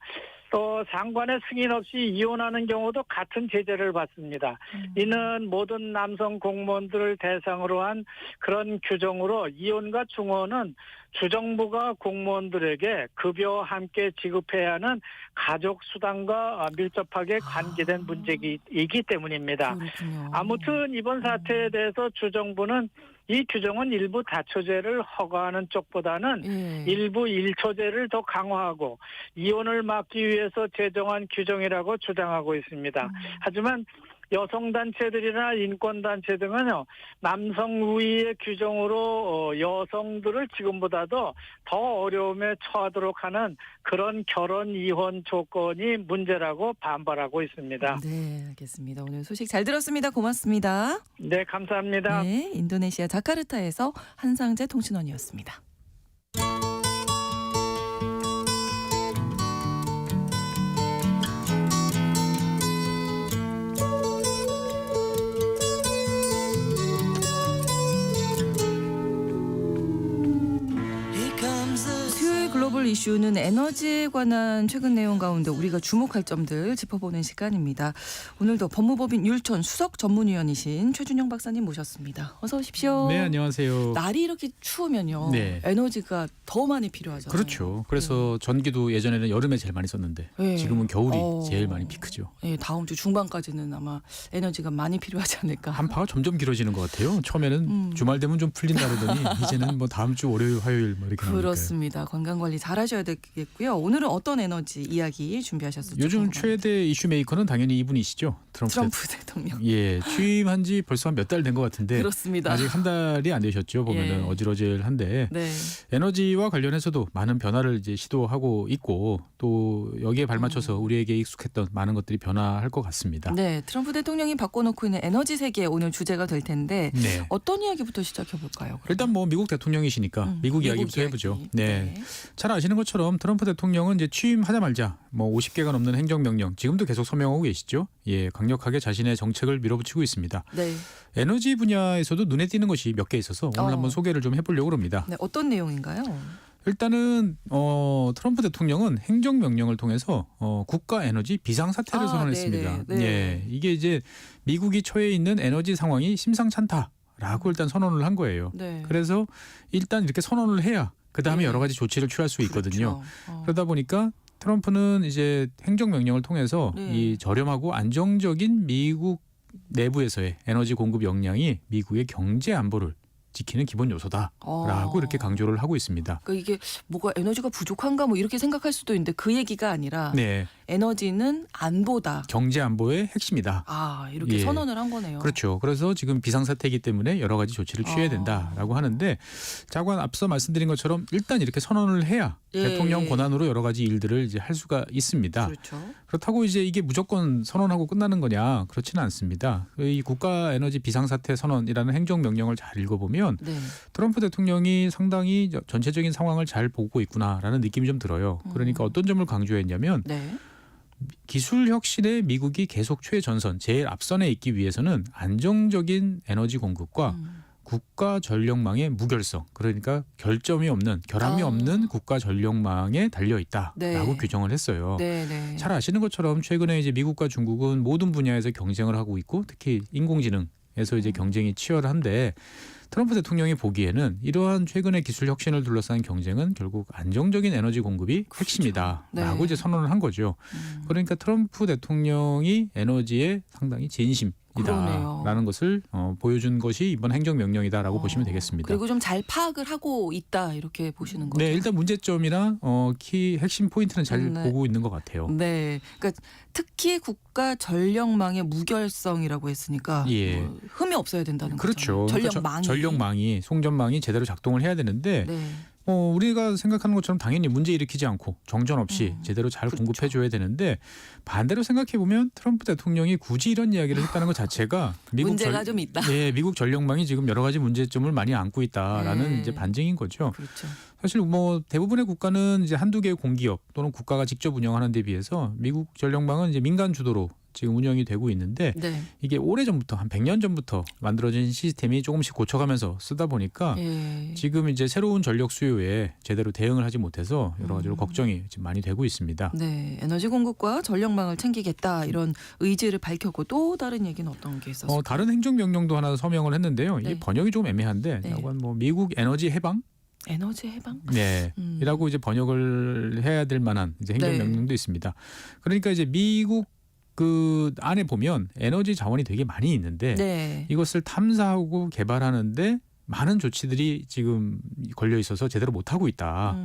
또 상관의 승인 없이 이혼하는 경우도 같은 제재를 받습니다. 이는 모든 남성 공무원들을 대상으로 한 그런 규정으로 이혼과 중혼은 주정부가 공무원들에게 급여와 함께 지급해야 하는 가족 수당과 밀접하게 관계된 문제이기 때문입니다. 그렇군요. 아무튼 이번 사태에 대해서 주정부는 이 규정은 일부 다초제를 허가하는 쪽보다는 예. 일부 일초제를 더 강화하고 이혼을 막기 위해서 제정한 규정이라고 주장하고 있습니다. 하지만 여성단체들이나 인권단체 등은요, 남성 우위의 규정으로 여성들을 지금보다도 더 어려움에 처하도록 하는 그런 결혼 이혼 조건이 문제라고 반발하고 있습니다. 네, 알겠습니다. 오늘 소식 잘 들었습니다. 고맙습니다. 네, 감사합니다. 네, 인도네시아 자카르타에서 한상재 통신원이었습니다. 수요일 글로벌 이슈는 에너지에 관한 최근 내용 가운데 우리가 주목할 점들 짚어보는 시간입니다. 오늘도 법무법인 율촌 수석 전문위원이신 최준영 박사님 모셨습니다. 어서 오십시오. 네, 안녕하세요. 날이 이렇게 추우면요. 네. 에너지가 더 많이 필요하잖아요. 그렇죠. 그래서 전기도 예전에는 여름에 제일 많이 썼는데 네. 지금은 겨울이 제일 많이 피크죠. 네, 다음 주 중반까지는 아마 에너지가 많이 필요하지 않을까. 한파가 점점 길어지는 것 같아요. 처음에는 주말 되면 좀 풀린다 그러더니 이제는 뭐 다음 주 월요일, 화요일 뭐 이렇게 나오니까요. 그렇습니다. 건강 관리 잘 하셔야 되겠고요. 오늘은 어떤 에너지 이야기 준비하셨을지 요즘 궁금합니다. 최대 이슈 메이커는 당연히 이분이시죠. 트럼프 대통령. 예, 취임한 지 벌써 한 몇 달 된 것 같은데 그렇습니다. 아직 한 달이 안 되셨죠. 보면은 예. 어질어질한데 네. 에너지와 관련해서도 많은 변화를 이제 시도하고 있고 또 여기에 발맞춰서 우리에게 익숙했던 많은 것들이 변화할 것 같습니다. 네, 트럼프 대통령이 바꿔놓고 있는 에너지 세계 오늘 주제가 될 텐데 네. 어떤 이야기부터 시작해 볼까요? 일단 뭐 미국 대통령이시니까 미국 이야기부터 해보죠. 네. 잘 아시는 것처럼 트럼프 대통령은 이제 취임하자마자 뭐 50개가 넘는 행정명령 지금도 계속 서명하고 계시죠. 예, 강력하게 자신의 정책을 밀어붙이고 있습니다. 네. 에너지 분야에서도 눈에 띄는 것이 몇 개 있어서 오늘 한번 소개를 좀 해보려고 합니다. 네, 어떤 내용인가요? 일단은 트럼프 대통령은 행정명령을 통해서 국가 에너지 비상사태를 선언했습니다. 네네. 네. 예, 이게 이제 미국이 처해 있는 에너지 상황이 심상치 않다라고 일단 선언을 한 거예요. 네. 그래서 일단 이렇게 선언을 해야 그 다음에 네. 여러 가지 조치를 취할 수 있거든요. 그렇죠. 그러다 보니까 트럼프는 이제 행정명령을 통해서 네. 이 저렴하고 안정적인 미국 내부에서의 에너지 공급 역량이 미국의 경제 안보를 지키는 기본 요소다라고 이렇게 강조를 하고 있습니다. 그러니까 이게 뭐가 에너지가 부족한가 뭐 이렇게 생각할 수도 있는데 그 얘기가 아니라 네, 에너지는 안보다. 경제 안보의 핵심이다. 아, 이렇게 예. 선언을 한 거네요. 그렇죠. 그래서 지금 비상사태이기 때문에 여러 가지 조치를 취해야 된다라고 하는데 장관 앞서 말씀드린 것처럼 일단 이렇게 선언을 해야 예. 대통령 권한으로 여러 가지 일들을 이제 할 수가 있습니다. 그렇죠. 그렇다고 이제 이게 무조건 선언하고 끝나는 거냐? 그렇지는 않습니다. 이 국가 에너지 비상사태 선언이라는 행정명령을 잘 읽어보면 네. 트럼프 대통령이 상당히 전체적인 상황을 잘 보고 있구나라는 느낌이 좀 들어요. 그러니까 어떤 점을 강조했냐면 네. 기술 혁신에 미국이 계속 최전선, 제일 앞선에 있기 위해서는 안정적인 에너지 공급과 국가 전력망의 무결성, 그러니까 결점이 없는, 결함이 없는 국가 전력망에 달려 있다라고 네. 규정을 했어요. 네, 네. 잘 아시는 것처럼 최근에 이제 미국과 중국은 모든 분야에서 경쟁을 하고 있고 특히 인공지능에서 이제 경쟁이 치열한데 트럼프 대통령이 보기에는 이러한 최근의 기술 혁신을 둘러싼 경쟁은 결국 안정적인 에너지 공급이 핵심이다라고 네. 이제 선언을 한 거죠. 그러니까 트럼프 대통령이 에너지에 상당히 진심이다라는 것을 보여준 것이 이번 행정명령이다라고 보시면 되겠습니다. 그리고 좀 잘 파악을 하고 있다 이렇게 보시는 거죠. 네, 일단 문제점이나 키 핵심 포인트는 잘 네. 보고 있는 것 같아요. 네, 그러니까 특히 국가 전력망의 무결성이라고 했으니까 예. 뭐 흠이 없어야 된다는 그렇죠. 거죠. 그러니까 전력망이. 전력망이 송전망이 제대로 작동을 해야 되는데 네. 우리가 생각하는 것처럼 당연히 문제 일으키지 않고 정전 없이 제대로 잘 그렇죠. 공급해 줘야 되는데 반대로 생각해 보면 트럼프 대통령이 굳이 이런 이야기를 했다는 것 자체가 문제가 좀 있다. 예, 미국 전력망이 지금 여러 가지 문제점을 많이 안고 있다라는 네. 이제 반증인 거죠. 그렇죠. 사실 뭐 대부분의 국가는 이제 한두 개의 공기업 또는 국가가 직접 운영하는 데 비해서 미국 전력망은 이제 민간 주도로 지금 운영이 되고 있는데 네. 이게 오래전부터 한 100년 전부터 만들어진 시스템이 조금씩 고쳐가면서 쓰다 보니까 예. 지금 이제 새로운 전력 수요에 제대로 대응을 하지 못해서 여러 가지로 걱정이 지금 많이 되고 있습니다. 네, 에너지 공급과 전력망을 챙기겠다 이런 의지를 밝혔고 또 다른 얘기는 어떤 게 있었어요? 다른 행정명령도 하나 서명을 했는데요. 네. 이 번역이 좀 애매한데 네. 약간 뭐 미국 에너지 해방? 에너지 해방? 네. 이라고 이제 번역을 해야 될 만한 이제 행정명령도 있습니다. 그러니까 이제 미국 그 안에 보면 에너지 자원이 되게 많이 있는데 네. 이것을 탐사하고 개발하는데 많은 조치들이 지금 걸려 있어서 제대로 못 하고 있다.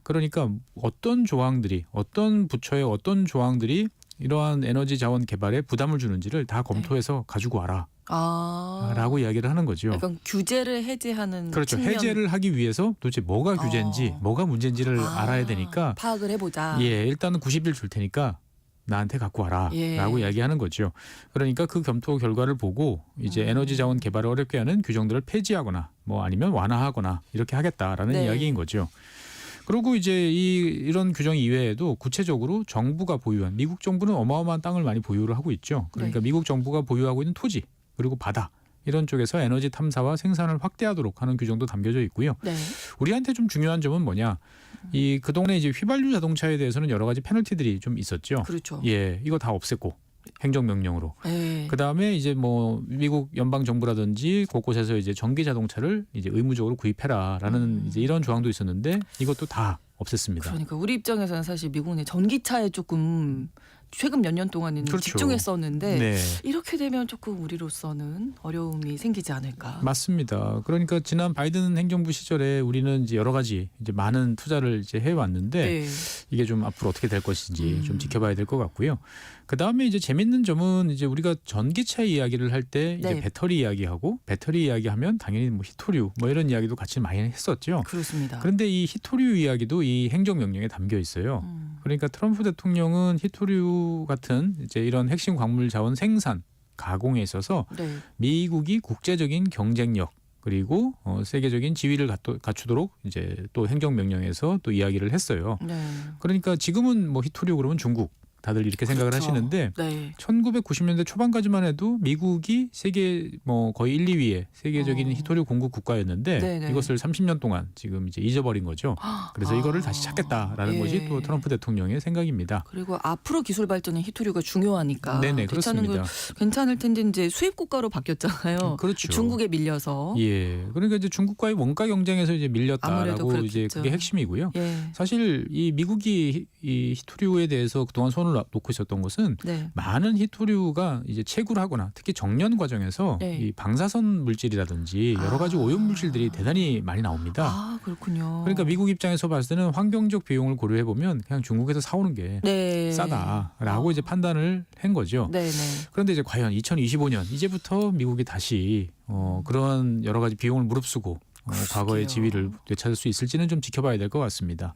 그러니까 어떤 조항들이 어떤 부처의 어떤 조항들이 이러한 에너지 자원 개발에 부담을 주는지를 다 검토해서 가지고 와라. 라고 이야기를 하는 거죠. 약간 규제를 해제하는 그렇죠. 측면. 해제를 하기 위해서 도대체 뭐가 규제인지 뭐가 문제인지를 알아야 되니까 파악을 해보자. 예, 일단은 90일 줄 테니까 나한테 갖고 와라 라고 이야기하는 거죠. 그러니까 그 검토 결과를 보고 이제 에너지 자원 개발을 어렵게 하는 규정들을 폐지하거나 뭐 아니면 완화하거나 이렇게 하겠다라는 이야기인 거죠. 그리고 이제 이런 규정 이외에도 구체적으로 정부가 보유한 미국 정부는 어마어마한 땅을 많이 보유를 하고 있죠. 그러니까 미국 정부가 보유하고 있는 토지 그리고 바다 이런 쪽에서 에너지 탐사와 생산을 확대하도록 하는 규정도 담겨져 있고요. 우리한테 좀 중요한 점은 뭐냐? 이 그동안에 이제 휘발유 자동차에 대해서는 여러 가지 페널티들이 좀 있었죠. 그렇죠. 예, 이거 다 없앴고 행정명령으로. 그다음에 이제 뭐 미국 연방 정부라든지 곳곳에서 이제 전기 자동차를 이제 의무적으로 구입해라라는 이제 이런 조항도 있었는데 이것도 다 없앴습니다. 그러니까 우리 입장에서는 사실 미국 내 전기차에 조금 최근 몇 년 동안에는 집중했었는데 이렇게 되면 조금 우리로서는 어려움이 생기지 않을까. 맞습니다. 그러니까 지난 바이든 행정부 시절에 우리는 이제 여러 가지 이제 많은 투자를 이제 해왔는데 이게 좀 앞으로 어떻게 될 것인지 좀 지켜봐야 될 것 같고요. 그 다음에 이제 재밌는 점은 이제 우리가 전기차 이야기를 할 때 이제 배터리 이야기하고 배터리 이야기하면 당연히 뭐 히토류 뭐 이런 이야기도 같이 많이 했었죠. 그렇습니다. 그런데 이 히토류 이야기도 이 행정명령에 담겨 있어요. 그러니까 트럼프 대통령은 히토류 같은 이제 이런 핵심 광물 자원 생산 가공에 있어서 미국이 국제적인 경쟁력 그리고 세계적인 지위를 갖추도록 이제 또 행정명령에서 또 이야기를 했어요. 그러니까 지금은 뭐 히토류 그러면 중국 다들 이렇게 생각을 하시는데 1990년대 초반까지만 해도 미국이 세계 뭐 거의 1, 2위의 세계적인 히토류 공급 국가였는데 이것을 30년 동안 지금 이제 잊어버린 거죠. 그래서 이거를 다시 찾겠다라는 것이 또 트럼프 대통령의 생각입니다. 그리고 앞으로 기술 발전에 히토류가 중요하니까 그렇습니다. 괜찮을 텐데 이제 수입 국가로 바뀌었잖아요. 그렇죠. 중국에 밀려서. 예. 그러니까 이제 중국과의 원가 경쟁에서 이제 밀렸다라고 이제 그게 핵심이고요. 사실 이 미국이 이 히토류에 대해서 그동안 손을 놓고 있었던 것은 많은 히토류가 이제 채굴을 하거나 특히 정련 과정에서 이 방사선 물질이라든지 여러 가지 오염 물질들이 대단히 많이 나옵니다. 그렇군요. 그러니까 미국 입장에서 봤을 때는 환경적 비용을 고려해 보면 그냥 중국에서 사오는 게 싸다라고 이제 판단을 한 거죠. 그런데 이제 과연 2025년 이제부터 미국이 다시 그런 여러 가지 비용을 무릅쓰고 과거의 지위를 되찾을 수 있을지는 좀 지켜봐야 될 것 같습니다.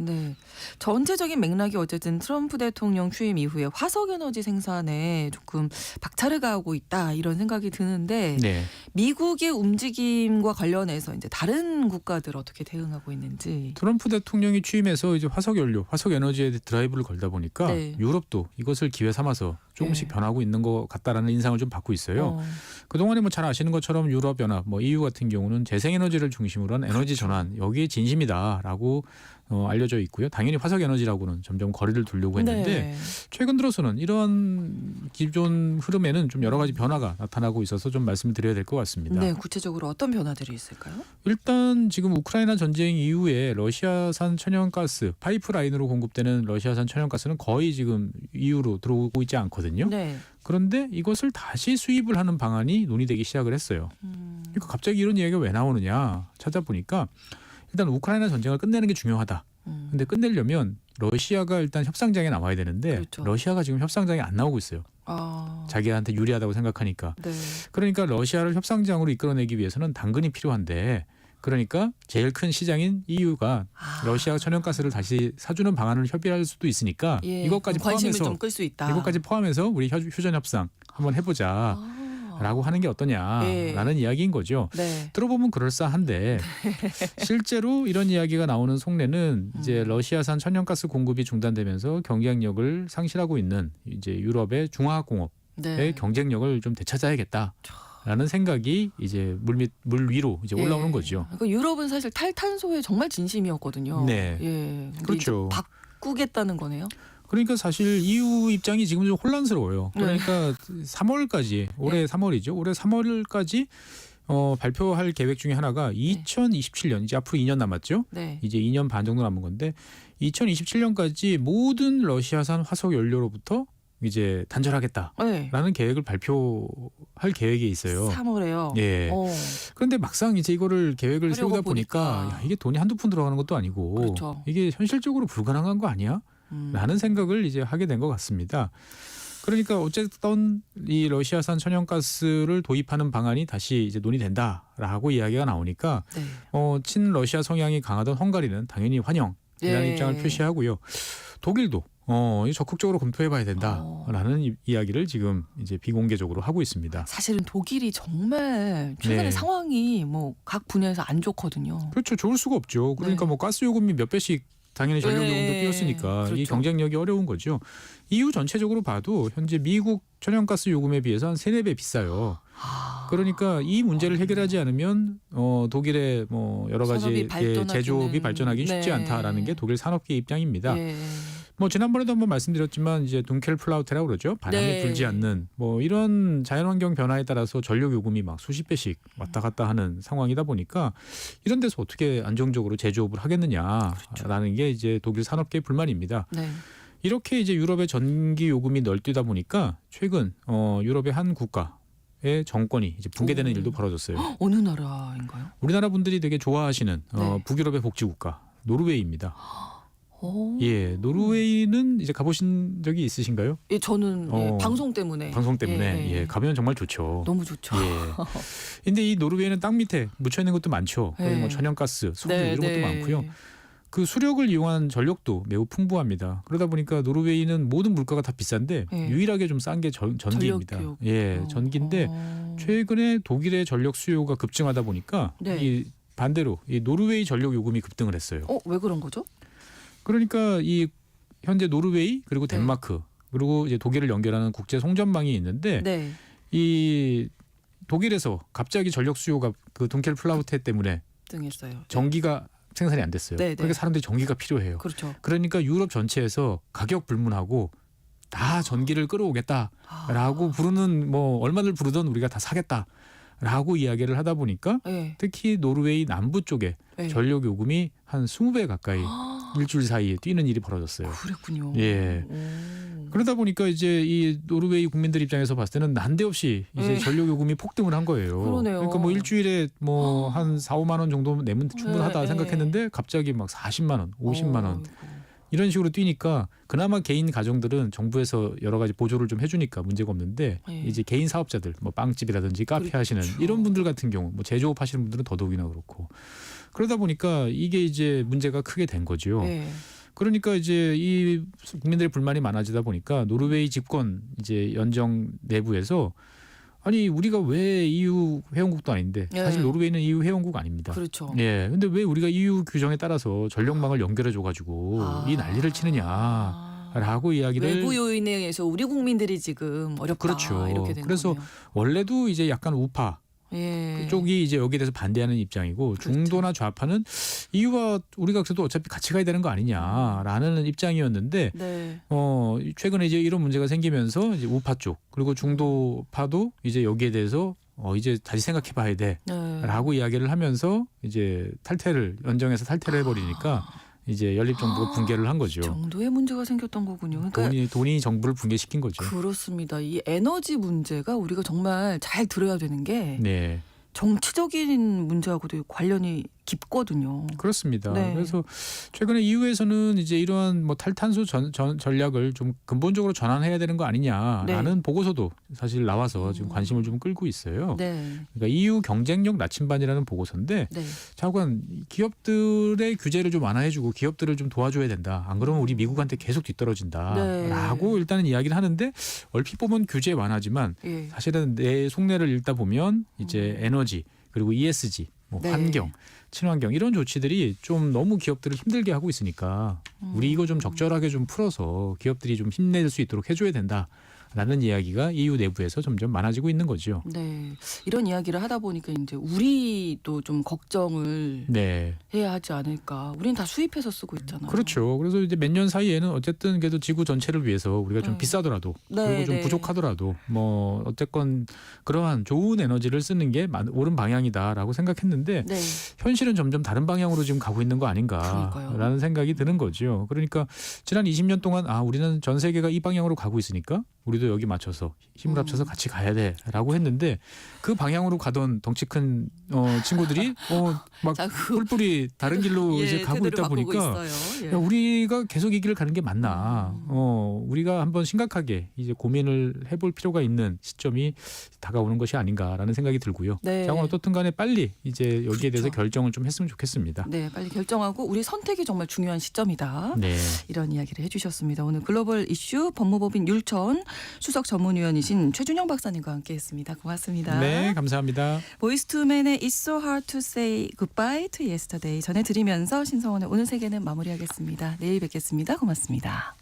전체적인 맥락이 어쨌든 트럼프 대통령 취임 이후에 화석 에너지 생산에 조금 박차를 가하고 있다 이런 생각이 드는데 미국의 움직임과 관련해서 이제 다른 국가들 어떻게 대응하고 있는지. 트럼프 대통령이 취임해서 이제 화석 연료, 화석 에너지에 드라이브를 걸다 보니까 유럽도 이것을 기회 삼아서 조금씩 변하고 있는 것 같다라는 인상을 좀 받고 있어요. 그동안에 뭐 잘 아시는 것처럼 유럽 연합, 뭐 EU 같은 경우는 재생에너지를 중심으로 한 에너지 전환 여기에 진심이다라고 알려져 있고요. 당연히 화석 에너지라고는 점점 거리를 두려고 했는데 최근 들어서는 이런 기존 흐름에는 좀 여러 가지 변화가 나타나고 있어서 좀 말씀을 드려야 될 것 같습니다. 구체적으로 어떤 변화들이 있을까요? 일단 지금 우크라이나 전쟁 이후에 러시아산 천연가스 파이프라인으로 공급되는 러시아산 천연가스는 거의 지금 EU로 들어오고 있지 않거든요. 그런데 이것을 다시 수입을 하는 방안이 논의되기 시작을 했어요. 그러니까 갑자기 이런 이야기가 왜 나오느냐 찾아보니까 일단 우크라이나 전쟁을 끝내는 게 중요하다. 근데 끝내려면 러시아가 일단 협상장에 나와야 되는데 러시아가 지금 협상장에 안 나오고 있어요. 자기한테 유리하다고 생각하니까. 그러니까 러시아를 협상장으로 이끌어내기 위해서는 당근이 필요한데 그러니까 제일 큰 시장인 EU가 러시아 천연가스를 다시 사주는 방안을 협의할 수도 있으니까 이것까지 포함해서 좀 끌 수 있다. 이것까지 포함해서 우리 휴전 협상 한번 해보자. 라고 하는 게 어떠냐라는 이야기인 거죠. 들어보면 그럴싸한데 실제로 이런 이야기가 나오는 속내는 이제 러시아산 천연가스 공급이 중단되면서 경쟁력을 상실하고 있는 이제 유럽의 중화공업의 경쟁력을 좀 되찾아야겠다. 라는 생각이 이제 물 위로 이제 올라오는 거죠. 그러니까 유럽은 사실 탈탄소에 정말 진심이었거든요. 그렇죠. 바꾸겠다는 거네요. 그러니까 사실 EU 입장이 지금 좀 혼란스러워요. 그러니까 3월까지 올해 3월이죠. 올해 3월까지 발표할 계획 중에 하나가 2027년 이제 앞으로 2년 남았죠. 이제 2년 반 정도 남은 건데 2027년까지 모든 러시아산 화석 연료로부터 이제 단절하겠다라는 네. 계획을 발표할 계획이 있어요. 3월에요. 예. 그런데 막상 이제 이거를 계획을 하려고 세우다 보니까 보니까. 야, 이게 돈이 한두 푼 들어가는 것도 아니고 그렇죠. 이게 현실적으로 불가능한 거 아니야? 라는 생각을 이제 하게 된 것 같습니다. 그러니까 어쨌든 이 러시아산 천연가스를 도입하는 방안이 다시 이제 논의된다라고 이야기가 나오니까 네. 친러시아 성향이 강하던 헝가리는 당연히 환영이라는 예. 입장을 표시하고요. 독일도 적극적으로 검토해봐야 된다라는 이야기를 지금 이제 비공개적으로 하고 있습니다. 사실은 독일이 정말 최근에 네. 상황이 뭐 각 분야에서 안 좋거든요. 그렇죠. 좋을 수가 없죠. 그러니까 네. 뭐 가스 요금이 몇 배씩 당연히 전력 요금도 네. 뛰었으니까 이 그렇죠. 경쟁력이 어려운 거죠. EU 전체적으로 봐도 현재 미국 천연가스 요금에 비해서 한 3-4배 비싸요. 그러니까 이 문제를 해결하지 않으면 독일의 뭐 여러 가지 산업이 발전하기는. 제조업이 발전하기 쉽지 네. 않다라는 게 독일 산업계 입장입니다. 예. 뭐 지난번에도 한번 말씀드렸지만 이제 둥켈플라우테라고 그러죠. 바람이 네. 불지 않는 뭐 이런 자연환경 변화에 따라서 전력 요금이 막 수십 배씩 왔다 갔다 하는 상황이다 보니까 이런 데서 어떻게 안정적으로 제조업을 하겠느냐라는 게 이제 독일 산업계의 불만입니다. 네. 이렇게 이제 유럽의 전기 요금이 널뛰다 보니까 최근 유럽의 한 국가의 정권이 이제 붕괴되는 일도 벌어졌어요. 어느 나라인가요? 우리나라 분들이 되게 좋아하시는 네. 북유럽의 복지국가 노르웨이입니다. 오. 예, 노르웨이는 이제 가보신 적이 있으신가요? 예, 저는 예, 방송 때문에. 방송 때문에 예, 예. 가면 정말 좋죠. 너무 좋죠. 예. 근데 이 노르웨이는 땅 밑에 묻혀 있는 것도 많죠. 그리고 네. 뭐 천연가스, 석유 네, 이런 것도 네. 많고요. 그 수력을 이용한 전력도 매우 풍부합니다. 그러다 보니까 노르웨이는 모든 물가가 다 비싼데 네. 유일하게 좀 싼 게 전기입니다. 전력이요. 예, 전기인데 최근에 독일의 전력 수요가 급증하다 보니까 네. 이 반대로 이 노르웨이 전력 요금이 급등을 했어요. 왜 그런 거죠? 그러니까 이 현재 노르웨이 그리고 네. 덴마크 그리고 이제 독일을 연결하는 국제 송전망이 있는데 네. 이 독일에서 갑자기 전력 수요가 그 둥켈플라우테 때문에 등했어요. 전기가 생산이 안 됐어요. 네, 네. 그러니까 사람들이 전기가 필요해요. 그렇죠. 그러니까 유럽 전체에서 가격 불문하고 다 전기를 끌어오겠다라고 부르는 뭐 얼마를 부르던 우리가 다 사겠다라고 이야기를 하다 보니까 네. 특히 노르웨이 남부 쪽에 네. 전력 요금이 한 20배 가까이 일주일 사이에 뛰는 일이 벌어졌어요. 그랬군요. 예. 그러다 보니까 이제 이 노르웨이 국민들 입장에서 봤을 때는 난데없이 이제 네. 전력 요금이 폭등을 한 거예요. 그러네요. 그러니까 뭐 일주일에 뭐 한 4-5만 원 정도 내면 충분하다 네, 생각했는데 갑자기 막 40만 원, 50만 원 어이구. 이런 식으로 뛰니까 그나마 개인 가정들은 정부에서 여러 가지 보조를 좀 해주니까 문제가 없는데 네. 이제 개인 사업자들 뭐 빵집이라든지 카페 그렇죠. 하시는 이런 분들 같은 경우 뭐 제조업 하시는 분들은 더더욱이나 그렇고 그러다 보니까 이게 이제 문제가 크게 된 거죠. 네. 그러니까 이제 이 국민들의 불만이 많아지다 보니까 노르웨이 집권 이제 연정 내부에서 아니 우리가 왜 EU 회원국도 아닌데 네. 사실 노르웨이는 EU 회원국 아닙니다. 그렇죠. 예. 근데 왜 우리가 EU 규정에 따라서 전력망을 연결해 줘 가지고 이 난리를 치느냐라고 이야기를 외부 요인에 의해서 우리 국민들이 지금 어렵다. 그렇죠. 이렇게 된 그래서 거네요. 원래도 이제 약간 우파 예. 쪽이 이제 여기에 대해서 반대하는 입장이고 그렇죠. 중도나 좌파는 EU와 우리가 그래도 어차피 같이 가야 되는 거 아니냐라는 입장이었는데 네. 최근에 이제 이런 문제가 생기면서 이제 우파 쪽 그리고 중도파도 이제 여기에 대해서 이제 다시 생각해 봐야 돼라고 네. 이야기를 하면서 이제 연정에서 탈퇴를 해버리니까 이제 연립정부가 붕괴를 한 거죠. 정도의 문제가 생겼던 거군요. 그러니까 돈이 정부를 붕괴시킨 거죠. 그렇습니다. 이 에너지 문제가 우리가 정말 잘 들어야 되는 게 네. 정치적인 문제하고도 관련이 깊거든요. 그렇습니다. 네. 그래서 최근에 EU에서는 이제 이러한 뭐 탈탄소 전략을 좀 근본적으로 전환해야 되는 거 아니냐라는 보고서도 사실 나와서 지금 관심을 좀 끌고 있어요. 네. 그러니까 EU 경쟁력 나침반이라는 보고서인데 네. 자관 기업들의 규제를 좀 완화해주고 기업들을 좀 도와줘야 된다. 안 그러면 우리 미국한테 계속 뒤떨어진다라고 네. 일단은 이야기를 하는데 얼핏 보면 규제 완화지만 예. 사실은 내 속내를 읽다 보면 이제 에너지 그리고 ESG, 뭐 네. 환경, 친환경 이런 조치들이 좀 너무 기업들을 힘들게 하고 있으니까 우리 이거 좀 적절하게 좀 풀어서 기업들이 좀 힘낼 수 있도록 해줘야 된다라는 않을까라는 이야기가 EU 내부에서 점점 많아지고 있는 거죠. 네, 이런 이야기를 하다 보니까 이제 우리도 좀 걱정을 네. 해야 하지 않을까. 우리는 다 수입해서 쓰고 있잖아요. 그렇죠. 그래서 이제 몇 년 사이에는 어쨌든 그래도 지구 전체를 위해서 우리가 좀 네. 비싸더라도 네, 그리고 좀 네. 부족하더라도 뭐 어쨌건 그러한 좋은 에너지를 쓰는 게 옳은 방향이다라고 생각했는데 네. 현실은 점점 다른 방향으로 지금 가고 있는 거 그러니까요. 아닌가라는 생각이 드는 거죠. 그러니까 지난 20년 동안 우리는 전 세계가 이 방향으로 가고 있으니까 우리도 여기 맞춰서 힘을 합쳐서 같이 가야 돼라고 했는데 그 방향으로 가던 덩치 큰 친구들이 막 자꾸 뿔뿔이 다른 길로 예, 이제 가고 태도를 있다 바꾸고 보니까 있어요. 예. 야, 우리가 계속 이 길을 가는 게 맞나? 우리가 한번 심각하게 이제 고민을 해볼 필요가 있는 시점이 다가오는 것이 아닌가라는 생각이 들고요. 네. 자, 어떻든 간에 빨리 이제 여기에 대해서 그렇죠. 결정을 좀 했으면 좋겠습니다. 네, 빨리 결정하고 우리 선택이 정말 중요한 시점이다. 네. 이런 이야기를 해주셨습니다. 오늘 글로벌 이슈 법무법인 율천 수석 전문위원이신 최준영 박사님과 함께했습니다. 고맙습니다. 네, 감사합니다. 보이스투맨의 It's so hard to say goodbye to yesterday 전해드리면서 신성원의 오늘 세계는 마무리하겠습니다. 내일 뵙겠습니다. 고맙습니다.